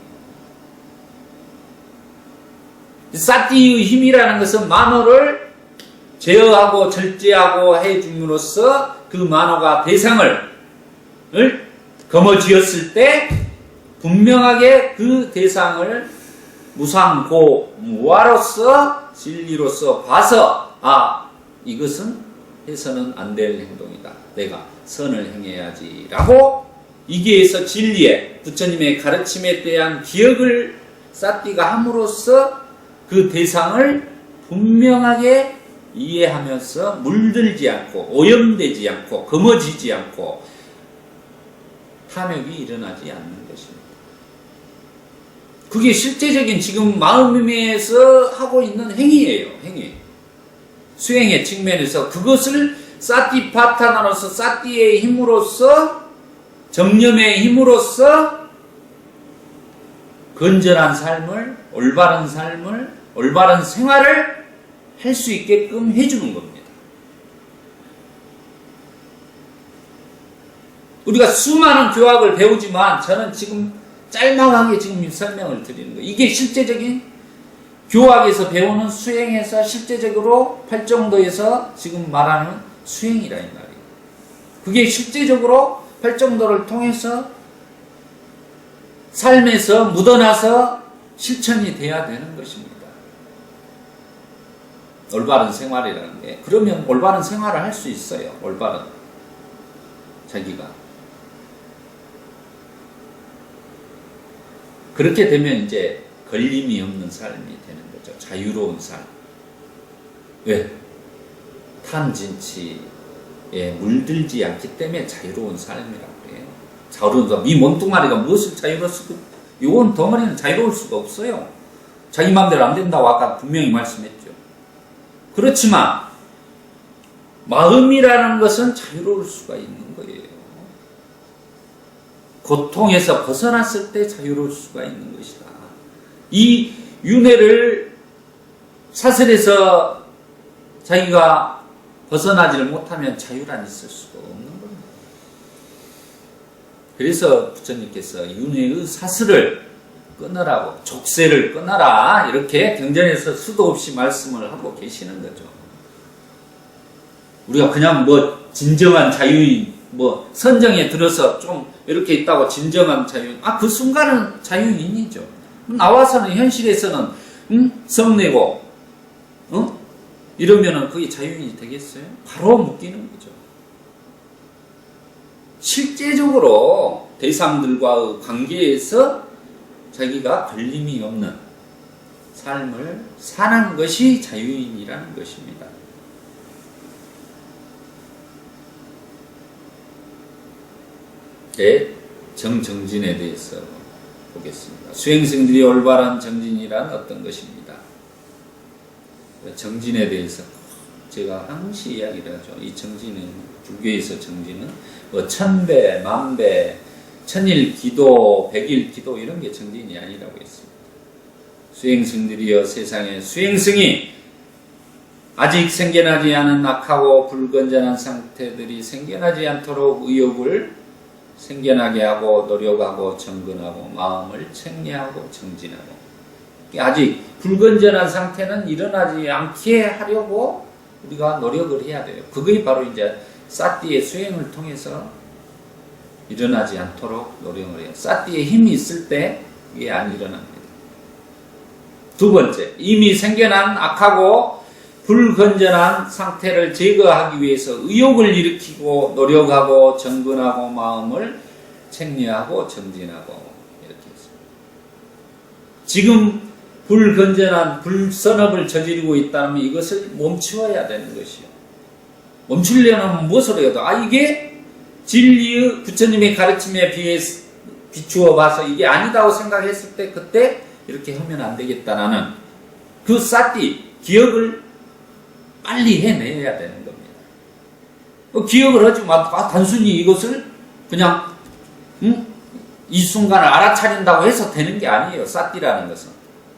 사띠의 힘이라는 것은 만호를 제어하고 절제하고 해줌으로써 그 만호가 대상을 거머쥐었을 때 분명하게 그 대상을 무상고 무아로서 진리로서 봐서 이것은 해서는 안 될 행동이다. 내가 선을 행해야지 라고 이게에서 진리에 부처님의 가르침에 대한 기억을 사띠가 함으로써 그 대상을 분명하게 이해하면서 물들지 않고 오염되지 않고 거머쥐지 않고 탐욕이 일어나지 않는 것입니다. 그게 실제적인 지금 마음에서 하고 있는 행위예요. 행위. 수행의 측면에서 그것을 사티파타나로서 사티의 힘으로써 정념의 힘으로써 건전한 삶을 올바른 삶을 올바른 생활을 할 수 있게끔 해주는 겁니다. 우리가 수많은 교학을 배우지만 저는 지금 짤막하게 지금 설명을 드리는 거예요. 이게 실제적인 교학에서 배우는 수행에서 실제적으로 팔정도에서 지금 말하는 수행이라 이 말이에요. 그게 실제적으로 팔정도를 통해서 삶에서 묻어나서 실천이 돼야 되는 것입니다. 올바른 생활이라는 게. 그러면 올바른 생활을 할 수 있어요. 올바른 자기가. 그렇게 되면 이제 걸림이 없는 삶이 되는 거죠. 자유로운 삶. 왜? 탐진치에 물들지 않기 때문에 자유로운 삶이라고 해요. 자유로운 삶. 이 몸뚱아리가 무엇을 자유로울 수가, 이건 덩어리는 자유로울 수가 없어요. 자기 마음대로 안 된다고 아까 분명히 말씀했죠. 그렇지만 마음이라는 것은 자유로울 수가 있는 거예요. 고통에서 벗어났을 때 자유로울 수가 있는 것이다. 이 윤회를 사슬에서 자기가 벗어나지를 못하면 자유란 있을 수가 없는 겁니다. 그래서 부처님께서 윤회의 사슬을 끊으라고, 족쇄를 끊어라, 이렇게 경전에서 수도 없이 말씀을 하고 계시는 거죠. 우리가 그냥 뭐 진정한 자유인, 뭐 선정에 들어서 좀 이렇게 있다고 진정한 자유인, 그 순간은 자유인이죠. 나와서는 현실에서는 성내고 이러면은 그게 자유인이 되겠어요? 바로 묶이는 거죠. 실제적으로 대상들과의 관계에서 자기가 걸림이 없는 삶을 사는 것이 자유인이라는 것입니다. 네, 정진에 대해서 보겠습니다. 수행승들이 올바른 정진이란 어떤 것입니다. 정진에 대해서 제가 항시 이야기를 하죠. 이 정진은, 불교에서 정진은 뭐 천배, 만배, 천일 기도, 백일 기도 이런 게 정진이 아니라고 했습니다. 수행승들이여 세상에 수행승이 아직 생겨나지 않은 악하고 불건전한 상태들이 생겨나지 않도록 의욕을 생겨나게 하고 노력하고 정근하고 마음을 책리하고 정진하고, 아직 불건전한 상태는 일어나지 않게 하려고 우리가 노력을 해야 돼요. 그게 바로 이제 사띠의 수행을 통해서 일어나지 않도록 노력을 해요. 사띠의 힘이 있을 때 이게 안 일어납니다. 두 번째, 이미 생겨난 악하고 불건전한 상태를 제거하기 위해서 의욕을 일으키고 노력하고 정근하고 마음을 책리하고 정진하고 이렇게 했습니다. 지금 불건전한 불선업을 저지르고 있다면 이것을 멈추어야 되는 것이요. 멈추려면 무엇으로 해도 이게 진리의 부처님의 가르침에 비추어 봐서 이게 아니다고 생각했을 때 그때 이렇게 하면 안 되겠다라는 그 사띠 기억을 빨리 해내야 되는 겁니다. 기억을 하지 마. 단순히 이것을 그냥 이 순간을 알아차린다고 해서 되는 게 아니에요. 사띠라는 것은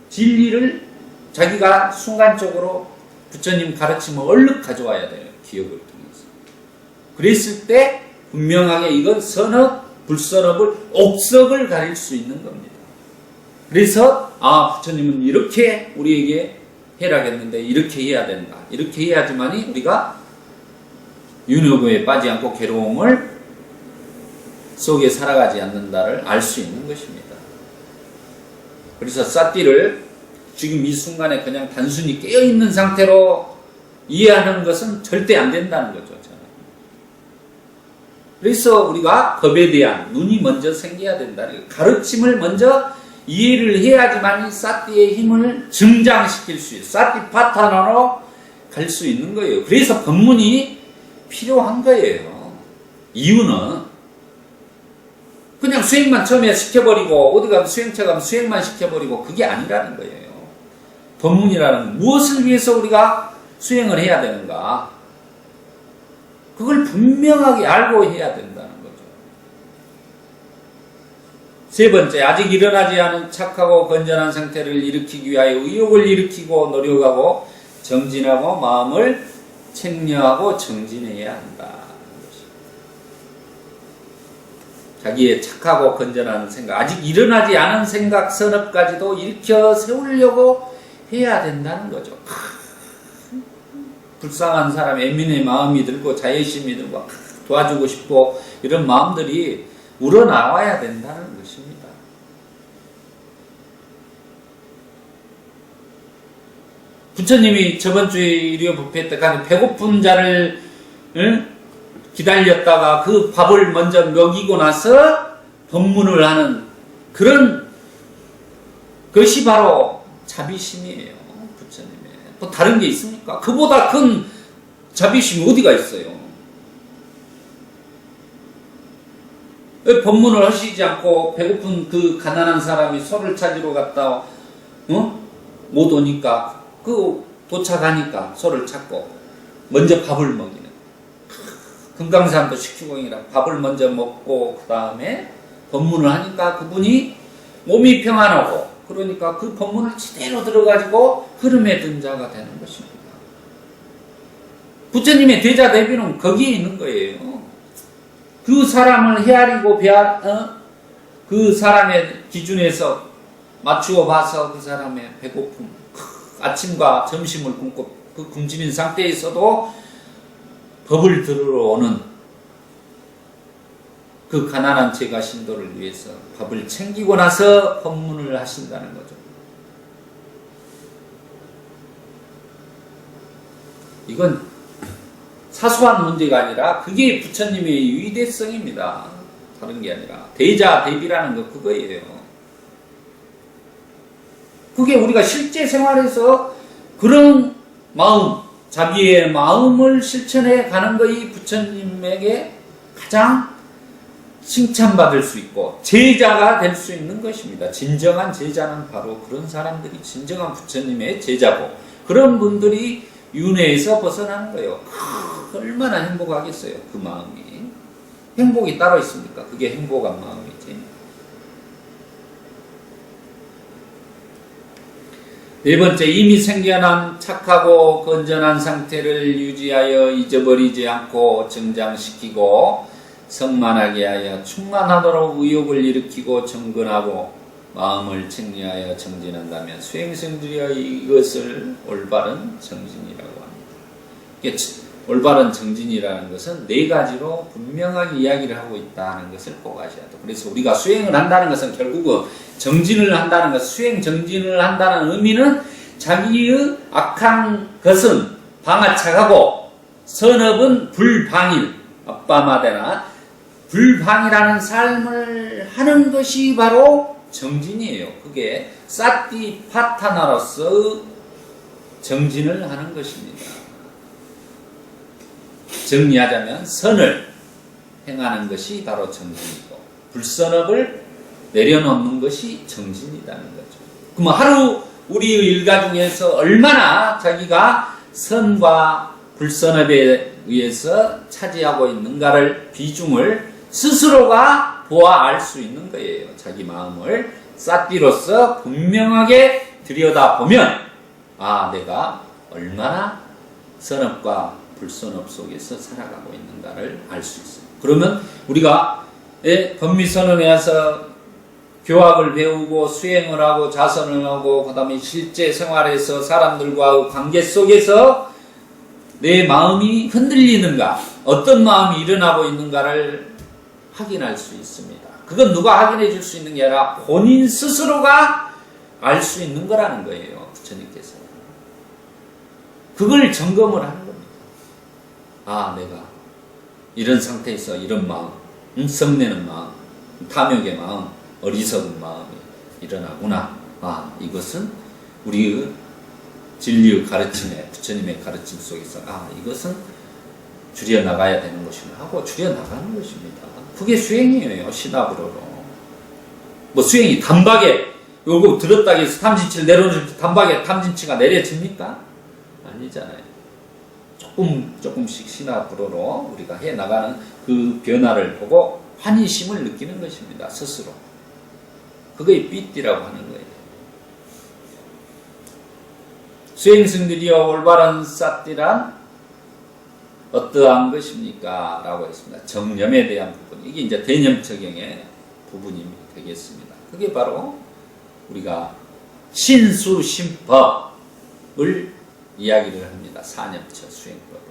진리를 자기가 순간적으로 부처님 가르침을 얼른 가져와야 돼요. 기억을 통해서. 그랬을 때 분명하게 이건 선업, 불선업을 옥석을 가릴 수 있는 겁니다. 그래서 부처님은 이렇게 우리에게 해라겠는데 이렇게 해야 된다. 이렇게 해야지만이 우리가 윤회고에 빠지지 않고 괴로움을 속에 살아가지 않는다를 알 수 있는 것입니다. 그래서 사띠를 지금 이 순간에 그냥 단순히 깨어있는 상태로 이해하는 것은 절대 안 된다는 거죠. 저는. 그래서 우리가 법에 대한 눈이 먼저 생겨야 된다. 가르침을 먼저 이해를 해야지만 사띠의 힘을 증장시킬 수 있어요. 사띠 파탄으로 갈 수 있는 거예요. 그래서 법문이 필요한 거예요. 이유는 그냥 수행만 처음에 시켜버리고 어디 가면 수행처 가면 수행만 시켜버리고 그게 아니라는 거예요. 법문이라는 무엇을 위해서 우리가 수행을 해야 되는가, 그걸 분명하게 알고 해야 된다는 거죠. 세 번째, 아직 일어나지 않은 착하고 건전한 상태를 일으키기 위하여 의욕을 일으키고 노력하고 정진하고 마음을 책려하고 정진해야 한다. 자기의 착하고 건전한 생각, 아직 일어나지 않은 생각, 선업까지도 일으켜 세우려고 해야 된다는 거죠. 불쌍한 사람, 애민의 마음이 들고 자애심이 들고 도와주고 싶고 이런 마음들이 우러나와야 된다는 것입니다. 부처님이 저번 주에 일요 부패 때 가는 배고픈 자를 기다렸다가 그 밥을 먼저 먹이고 나서 법문을 하는 그런 것이 바로 자비심이에요. 부처님의. 또 다른 게 있습니까? 그보다 큰 자비심이 어디가 있어요? 왜 법문을 하시지 않고 배고픈 그 가난한 사람이 소를 찾으러 갔다 못 오니까 도착하니까 소를 찾고 먼저 밥을 먹이는, 금강산도 식후공이라 밥을 먼저 먹고 그 다음에 법문을 하니까 그분이 몸이 평안하고 그러니까 그 법문을 제대로 들어가지고 흐름에 든 자가 되는 것입니다. 부처님의 대자 대비는 거기에 있는 거예요. 그 사람을 헤아리고 그 사람의 기준에서 맞추어 봐서 그 사람의 배고픔, 아침과 점심을 굶고 그 굶주린 상태에서도 법을 들으러 오는 그 가난한 제가 신도를 위해서 밥을 챙기고 나서 법문을 하신다는 거죠. 이건 사소한 문제가 아니라 그게 부처님의 위대성입니다. 다른 게 아니라 대자 대비라는 거 그거예요. 그게 우리가 실제 생활에서 그런 마음, 자기의 마음을 실천해 가는 것이 부처님에게 가장 칭찬받을 수 있고 제자가 될 수 있는 것입니다. 진정한 제자는 바로 그런 사람들이 진정한 부처님의 제자고 그런 분들이 윤회에서 벗어나는 거예요. 얼마나 행복하겠어요. 그 마음이. 행복이 따로 있습니까? 그게 행복한 마음이지. 네 번째, 이미 생겨난 착하고 건전한 상태를 유지하여 잊어버리지 않고 정장시키고 성만하게 하여 충만하도록 의욕을 일으키고 정근하고 마음을 정리하여 정진한다면 수행성들이여 이것을 올바른 정진이라고 합니다. 올바른 정진이라는 것은 네 가지로 분명하게 이야기를 하고 있다는 것을 꼭 아셔야 돼요. 그래서 우리가 수행을 한다는 것은 결국은 정진을 한다는 것, 수행 정진을 한다는 의미는 자기의 악한 것은 방아착하고 선업은 불방일, 아빠마대나 불방이라는 삶을 하는 것이 바로 정진이에요. 그게 사티파타나로서 정진을 하는 것입니다. 정리하자면 선을 행하는 것이 바로 정진이고 불선업을 내려놓는 것이 정진이라는 거죠. 그럼 하루 우리의 일가 중에서 얼마나 자기가 선과 불선업에 의해서 차지하고 있는가를 비중을 스스로가 보아 알 수 있는 거예요. 자기 마음을 사띠로서 분명하게 들여다보면 내가 얼마나 선업과 불선업 속에서 살아가고 있는가를 알 수 있어요. 그러면 우리가 법미선언에 와서 교학을 배우고 수행을 하고 자선을 하고 그 다음에 실제 생활에서 사람들과의 관계 속에서 내 마음이 흔들리는가, 어떤 마음이 일어나고 있는가를 확인할 수 있습니다. 그건 누가 확인해 줄 수 있는 게 아니라 본인 스스로가 알 수 있는 거라는 거예요. 부처님께서. 그걸 점검을 하는 겁니다. 내가 이런 상태에서 이런 마음, 성내는 마음, 탐욕의 마음, 어리석은 마음이 일어나구나. 이것은 우리의 진리의 가르침에, 부처님의 가르침 속에서 이것은 줄여나가야 되는 것이구나 하고 줄여나가는 것입니다. 그게 수행이에요. 시답으로. 수행이 단박에 요거 들었다 해서 탐진치를 내려놓을 때 단박에 탐진치가 내려집니까? 아니잖아요. 조금씩 시나브로로 우리가 해나가는 그 변화를 보고 환희심을 느끼는 것입니다. 스스로. 그게 삐띠라고 하는 거예요. 수행승들이여 올바른 사띠란 어떠한 것입니까? 라고 했습니다. 정념에 대한 부분. 이게 이제 대념적용의 부분이 되겠습니다. 그게 바로 우리가 신수심법을 이야기를 합니다. 사념처 수행법을.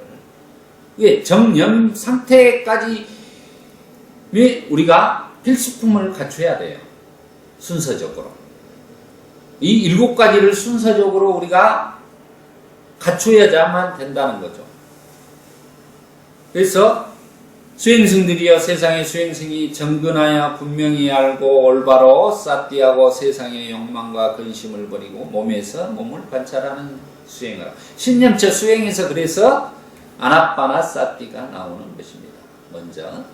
이게 정념 상태까지 우리가 필수품을 갖춰야 돼요. 순서적으로. 이 7가지를 순서적으로 우리가 갖춰야만 된다는 거죠. 그래서 수행승들이여 세상의 수행승이 정근하여 분명히 알고 올바로 사띠하고 세상의 욕망과 근심을 버리고 몸에서 몸을 관찰하는 수행을 신념처 수행에서 그래서 아나빠나 사띠가 나오는 것입니다. 먼저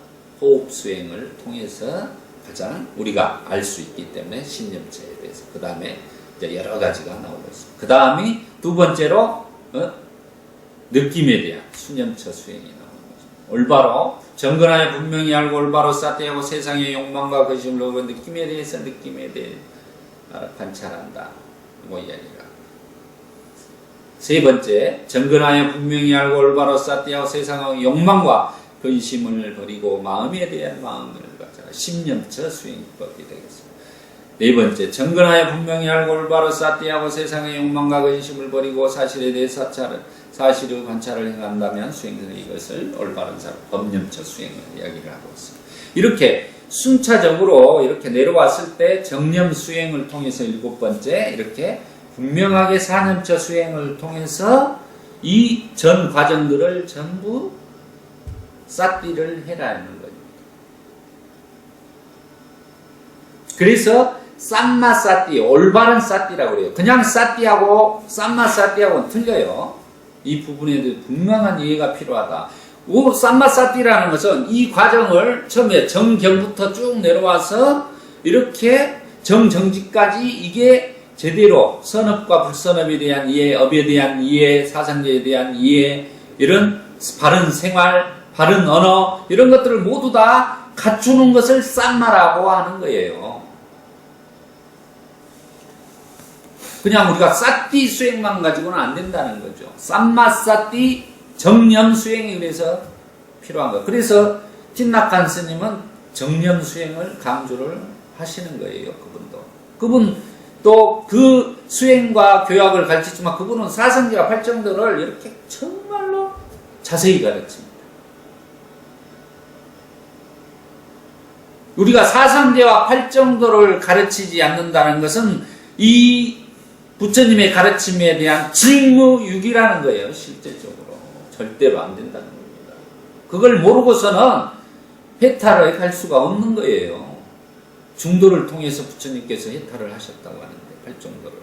호흡 수행을 통해서 가장 우리가 알 수 있기 때문에 신념처에 대해서 그 다음에 여러 가지가 나오고 있습니다. 그 다음이 두 번째로 느낌에 대한 수념처 수행이 나오는 것입니다. 올바로 정근하여 분명히 알고 올바로 사띠하고 세상의 욕망과 근심을 버리고 느낌에 대해서 느낌에 대해 관찰한다. 뭐 이야기가. 세 번째, 정근하여 분명히 알고 올바로 쌌디하고 세상의 욕망과 근심을 버리고 마음에 대한 마음을 가져라. 심념처 수행법이 되겠습니다. 네 번째, 정근하여 분명히 알고 올바로 쌌디하고 세상의 욕망과 근심을 버리고 사실에 대해 사실의 관찰을 행한다면 수행되는 이것을 올바른 사람, 법념처 수행을 이야기를 하고 있습니다. 이렇게 순차적으로 이렇게 내려왔을 때 정념 수행을 통해서 일곱 번째, 이렇게 분명하게 사념처 수행을 통해서 이 전 과정들을 전부 쌌디를 해라는 거예요. 그래서 쌈마 쌌디, 올바른 쌌디라고 그래요. 그냥 쌌디하고 쌈마 쌌디하고는 틀려요. 이 부분에 대해 분명한 이해가 필요하다. 쌈마 쌌디라는 것은 이 과정을 처음에 정경부터 쭉 내려와서 이렇게 정정지까지 이게 제대로 선업과 불선업에 대한 이해, 업에 대한 이해, 사상제에 대한 이해, 이런 바른 생활, 바른 언어 이런 것들을 모두 다 갖추는 것을 쌈마라고 하는 거예요. 그냥 우리가 쌌디 수행만 가지고는 안 된다는 거죠. 쌈마 쌌디 정념 수행이 그래서 필요한 거예요. 그래서 틴낙한 스님은 정념 수행을 강조를 하시는 거예요. 그분도. 그분 또 그 수행과 교학을 가르치지만 그분은 사상제와 팔정도를 이렇게 정말로 자세히 가르칩니다. 우리가 사상제와 팔정도를 가르치지 않는다는 것은 이 부처님의 가르침에 대한 직무유기라는 거예요. 실제적으로. 절대로 안 된다는 겁니다. 그걸 모르고서는 해탈을 할 수가 없는 거예요. 중도를 통해서 부처님께서 해탈을 하셨다고 하는데 팔정도를.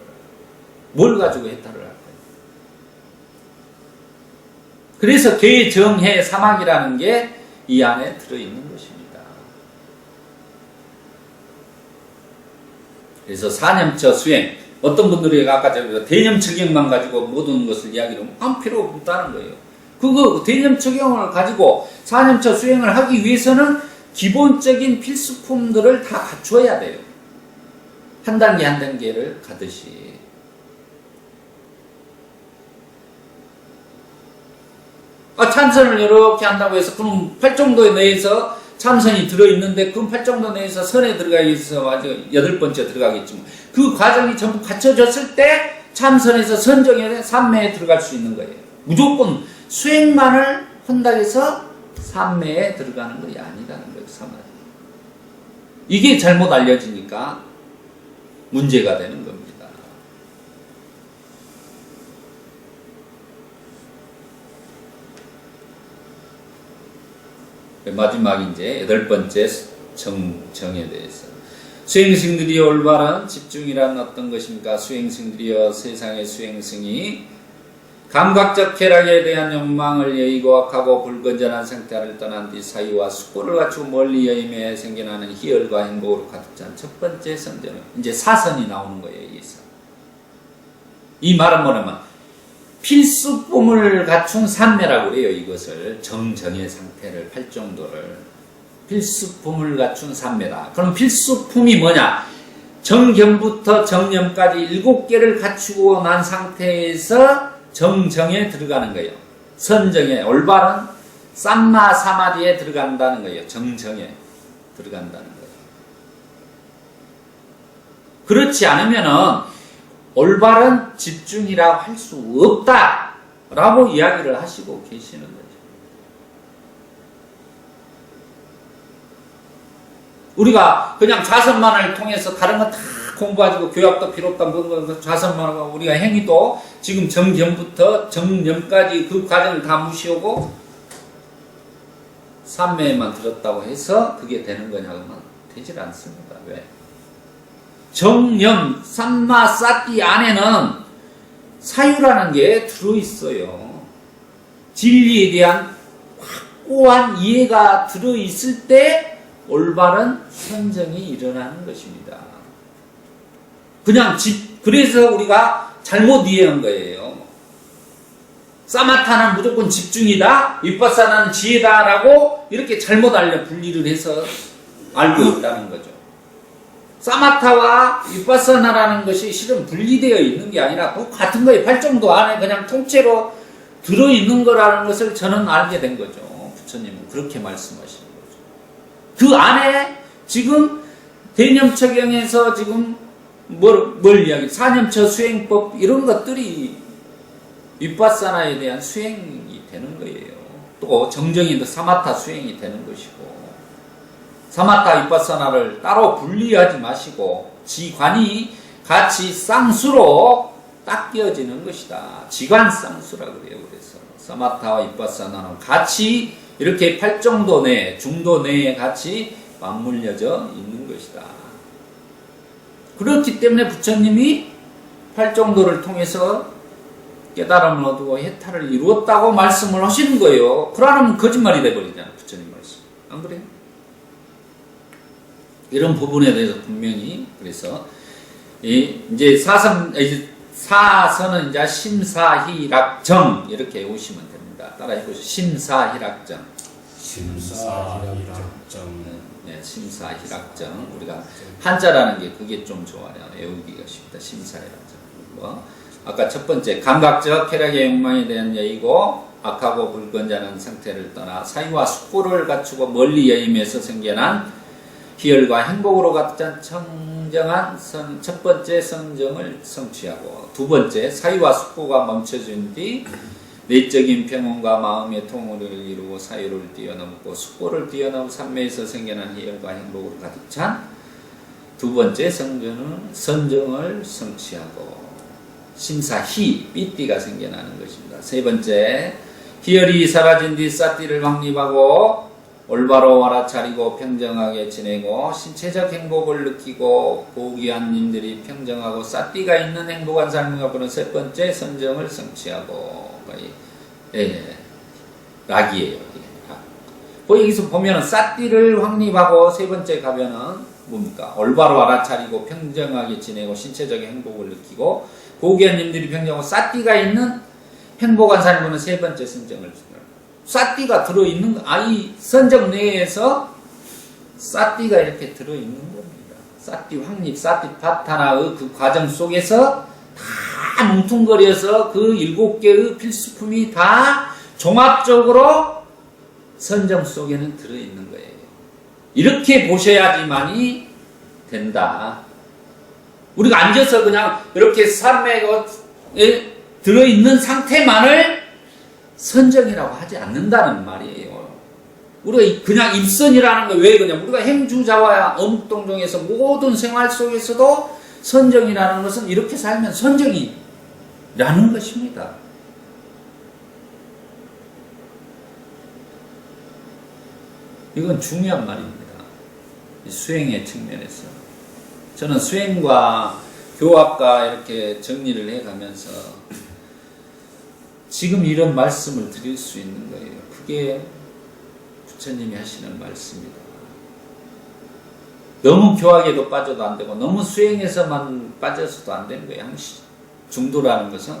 뭘 가지고 해탈을 할까요? 그래서 개정해 사막이라는 게 이 안에 들어있는 것입니다. 그래서 사념처 수행, 어떤 분들이 아까 대념처경만 가지고 모든 것을 이야기를 한 필요 없다는 거예요. 그거 대념처경을 가지고 사념처 수행을 하기 위해서는 기본적인 필수품들을 다 갖춰야 돼요. 한 단계 한 단계를 가듯이. 참선을 이렇게 한다고 해서 그럼 팔정도에 내에서 참선이 들어있는데 그 팔정도 내에서 선에 들어가기 위해서 아주 8번째 들어가겠지만 그 과정이 전부 갖춰졌을 때 참선에서 선정에 삼매에 들어갈 수 있는 거예요. 무조건 수행만을 한다고 해서 삼매에 들어가는 것이 아니라는 거예요. 이게 잘못 알려지니까 문제가 되는 겁니다. 마지막 이제 8번째 정에 대해서 수행승들이 올바른 집중이란 어떤 것입니까? 수행승들이여 세상의 수행승이 감각적 쾌락에 대한 욕망을 여의고악하고 불건전한 상태를 떠난 뒤 사유와 숙고를 갖추고 멀리 여임에 생겨나는 희열과 행복으로 가득 찬 첫 번째 선전은 이제 사선이 나오는 거예요. 이 말은 뭐냐면 필수품을 갖춘 삼매라고 그래요. 이것을 정정의 상태를 팔정도를 필수품을 갖춘 삼매다. 그럼 필수품이 뭐냐? 정견부터 정념까지 7개를 갖추고 난 상태에서 정정에 들어가는 거예요. 선정에 올바른 쌈마 사마디에 들어간다는 거예요. 정정에 들어간다는 거예요. 그렇지 않으면은 올바른 집중이라고 할 수 없다라고 이야기를 하시고 계시는 거죠. 우리가 그냥 자선만을 통해서 다른 거 다 공부하고 교학도 필요 없다 그런 자선만 하고 우리가 행위도 지금 정견부터 정념까지 그 과정을 다 무시하고 삼매에만 들었다고 해서 그게 되는 거냐면 되질 않습니다. 왜? 정념, 삼마, 쌌디 안에는 사유라는 게 들어있어요. 진리에 대한 확고한 이해가 들어있을 때 올바른 선정이 일어나는 것입니다. 그래서 우리가 잘못 이해한 거예요. 사마타는 무조건 집중이다, 윗바사나는 지혜다라고 이렇게 잘못 분리를 해서 알고 있다는 거죠. 사마타와 위파사나라는 것이 실은 분리되어 있는 게 아니라 그 같은 거에 팔정도 안에 그냥 통째로 들어있는 거라는 것을 저는 알게 된 거죠. 부처님은 그렇게 말씀하시는 거죠. 그 안에 지금 대념처경에서 지금 뭘 이야기, 사념처 수행법 이런 것들이 위파사나에 대한 수행이 되는 거예요. 또 정정인도 사마타 수행이 되는 것이고, 사마타 위파사나를 따로 분리하지 마시고 지관이 같이 쌍수로 딱 끼어지는 것이다. 지관 쌍수라 그래요. 그래서 사마타와 위파사나는 같이 이렇게 팔정도 내, 중도 내에 같이 맞물려져 있는 것이다. 그렇기 때문에 부처님이 팔정도를 통해서 깨달음을 얻고 해탈을 이루었다고 말씀을 하시는 거예요. 그러면 거짓말이 돼버리잖아요. 부처님 말씀. 안 그래요? 이런 부분에 대해서 분명히 그래서 이제 사선은 이제 심사희락정 이렇게 오시면 됩니다. 따라해 보시죠. 심사희락정. 네, 심사희락정. 우리가 한자라는 게 그게 좀 좋아요. 외우기가 쉽다. 심사희락정. 아까 첫 번째 감각적 쾌락의 욕망에 대한 여의고 악하고 불건전한 상태를 떠나 사유와 숙고를 갖추고 멀리 여임에서 생겨난 희열과 행복으로 가득 청정한 첫 번째 성정을 성취하고, 두 번째 사유와 숙고가 멈춰진 뒤 내적인 평온과 마음의 통일을 이루고 사유를 뛰어넘고 숙고를 뛰어넘은 삼매에서 생겨난 희열과 행복으로 가득 찬 두 번째 선정을 성취하고, 심사희, 삐띠가 생겨나는 것입니다. 세 번째, 희열이 사라진 뒤 싸띠를 확립하고 올바로 알아차리고 평정하게 지내고 신체적 행복을 느끼고 고귀한 님들이 평정하고 싸띠가 있는 행복한 삶을 갖고는 세 번째 선정을 성취하고, 락이에요. 여기서 보면은 싸띠를 확립하고 세 번째 가면은 뭡니까? 올바로 알아차리고 평정하게 지내고 신체적 행복을 느끼고 고귀한 님들이 평정하고 싸띠가 있는 행복한 삶은 세 번째 선정을 싸띠가 들어있는, 이 선정 내에서 싸띠가 이렇게 들어있는 겁니다. 싸띠 확립, 싸띠 파타나의 그 과정 속에서 다 뭉퉁거려서 그 7개의 필수품이 다 종합적으로 선정 속에는 들어있는 거예요. 이렇게 보셔야지만이 된다. 우리가 앉아서 그냥 이렇게 삶에 들어있는 상태만을 선정이라고 하지 않는다는 말이에요. 우리가 그냥 입선이라는 거 왜 그냥 우리가 행주자와 어묵동정에서 모든 생활 속에서도 선정이라는 것은 이렇게 살면 선정이라는 것입니다. 이건 중요한 말입니다. 수행의 측면에서. 저는 수행과 교합과 이렇게 정리를 해가면서 지금 이런 말씀을 드릴 수 있는 거예요. 그게 부처님이 하시는 말씀이다. 너무 교학에도 빠져도 안 되고 너무 수행에서만 빠져서도 안 되는 거예요. 중도라는 것은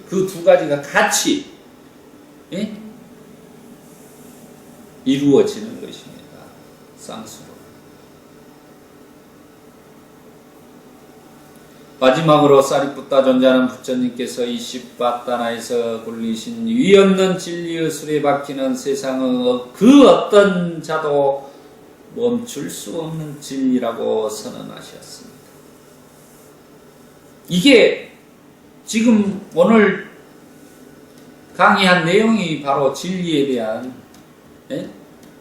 그 두 가지가 같이 이루어지는 것입니다. 쌍수로. 마지막으로 사리푸타 존자는 부처님께서 이 십바따나에서 굴리신 위없는 진리의 술에 박히는 세상의 그 어떤 자도 멈출 수 없는 진리라고 선언하셨습니다. 이게 지금 오늘 강의한 내용이 바로 진리에 대한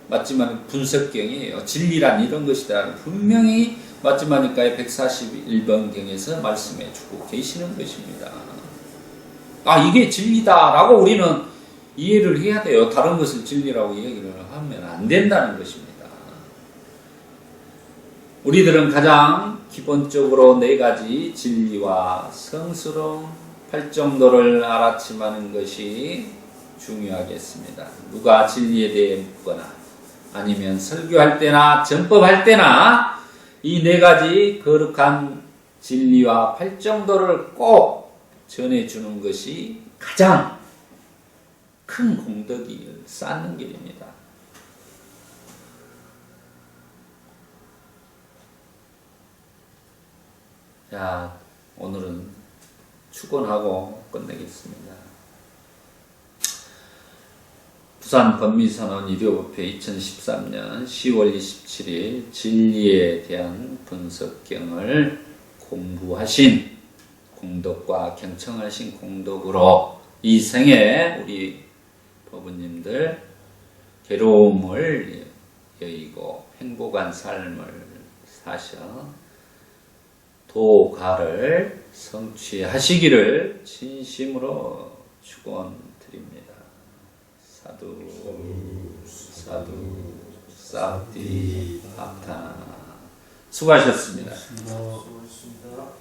맞지만 분석경이에요. 진리란 이런 것이다. 분명히 맞지마니까의 141번경에서 말씀해 주고 계시는 것입니다. 이게 진리다라고 우리는 이해를 해야 돼요. 다른 것을 진리라고 얘기를 하면 안 된다는 것입니다. 우리들은 가장 기본적으로 4가지 진리와 성스러운 팔정도를 알아침하는 것이 중요하겠습니다. 누가 진리에 대해 묻거나 아니면 설교할 때나 전법할 때나 이 4가지 거룩한 진리와 팔정도를 꼭 전해주는 것이 가장 큰 공덕을 쌓는 길입니다. 자, 오늘은 축원하고 끝내겠습니다. 부산 법미선언 유료법회 2013년 10월 27일 진리에 대한 분석경을 공부하신 공덕과 경청하신 공덕으로 이 생에 우리 법우님들 괴로움을 여의고 행복한 삶을 사셔 도가를 성취하시기를 진심으로 축원드립니다. 사두 사두 쌉디 합타 수고하셨습니다. 수고하셨습니다.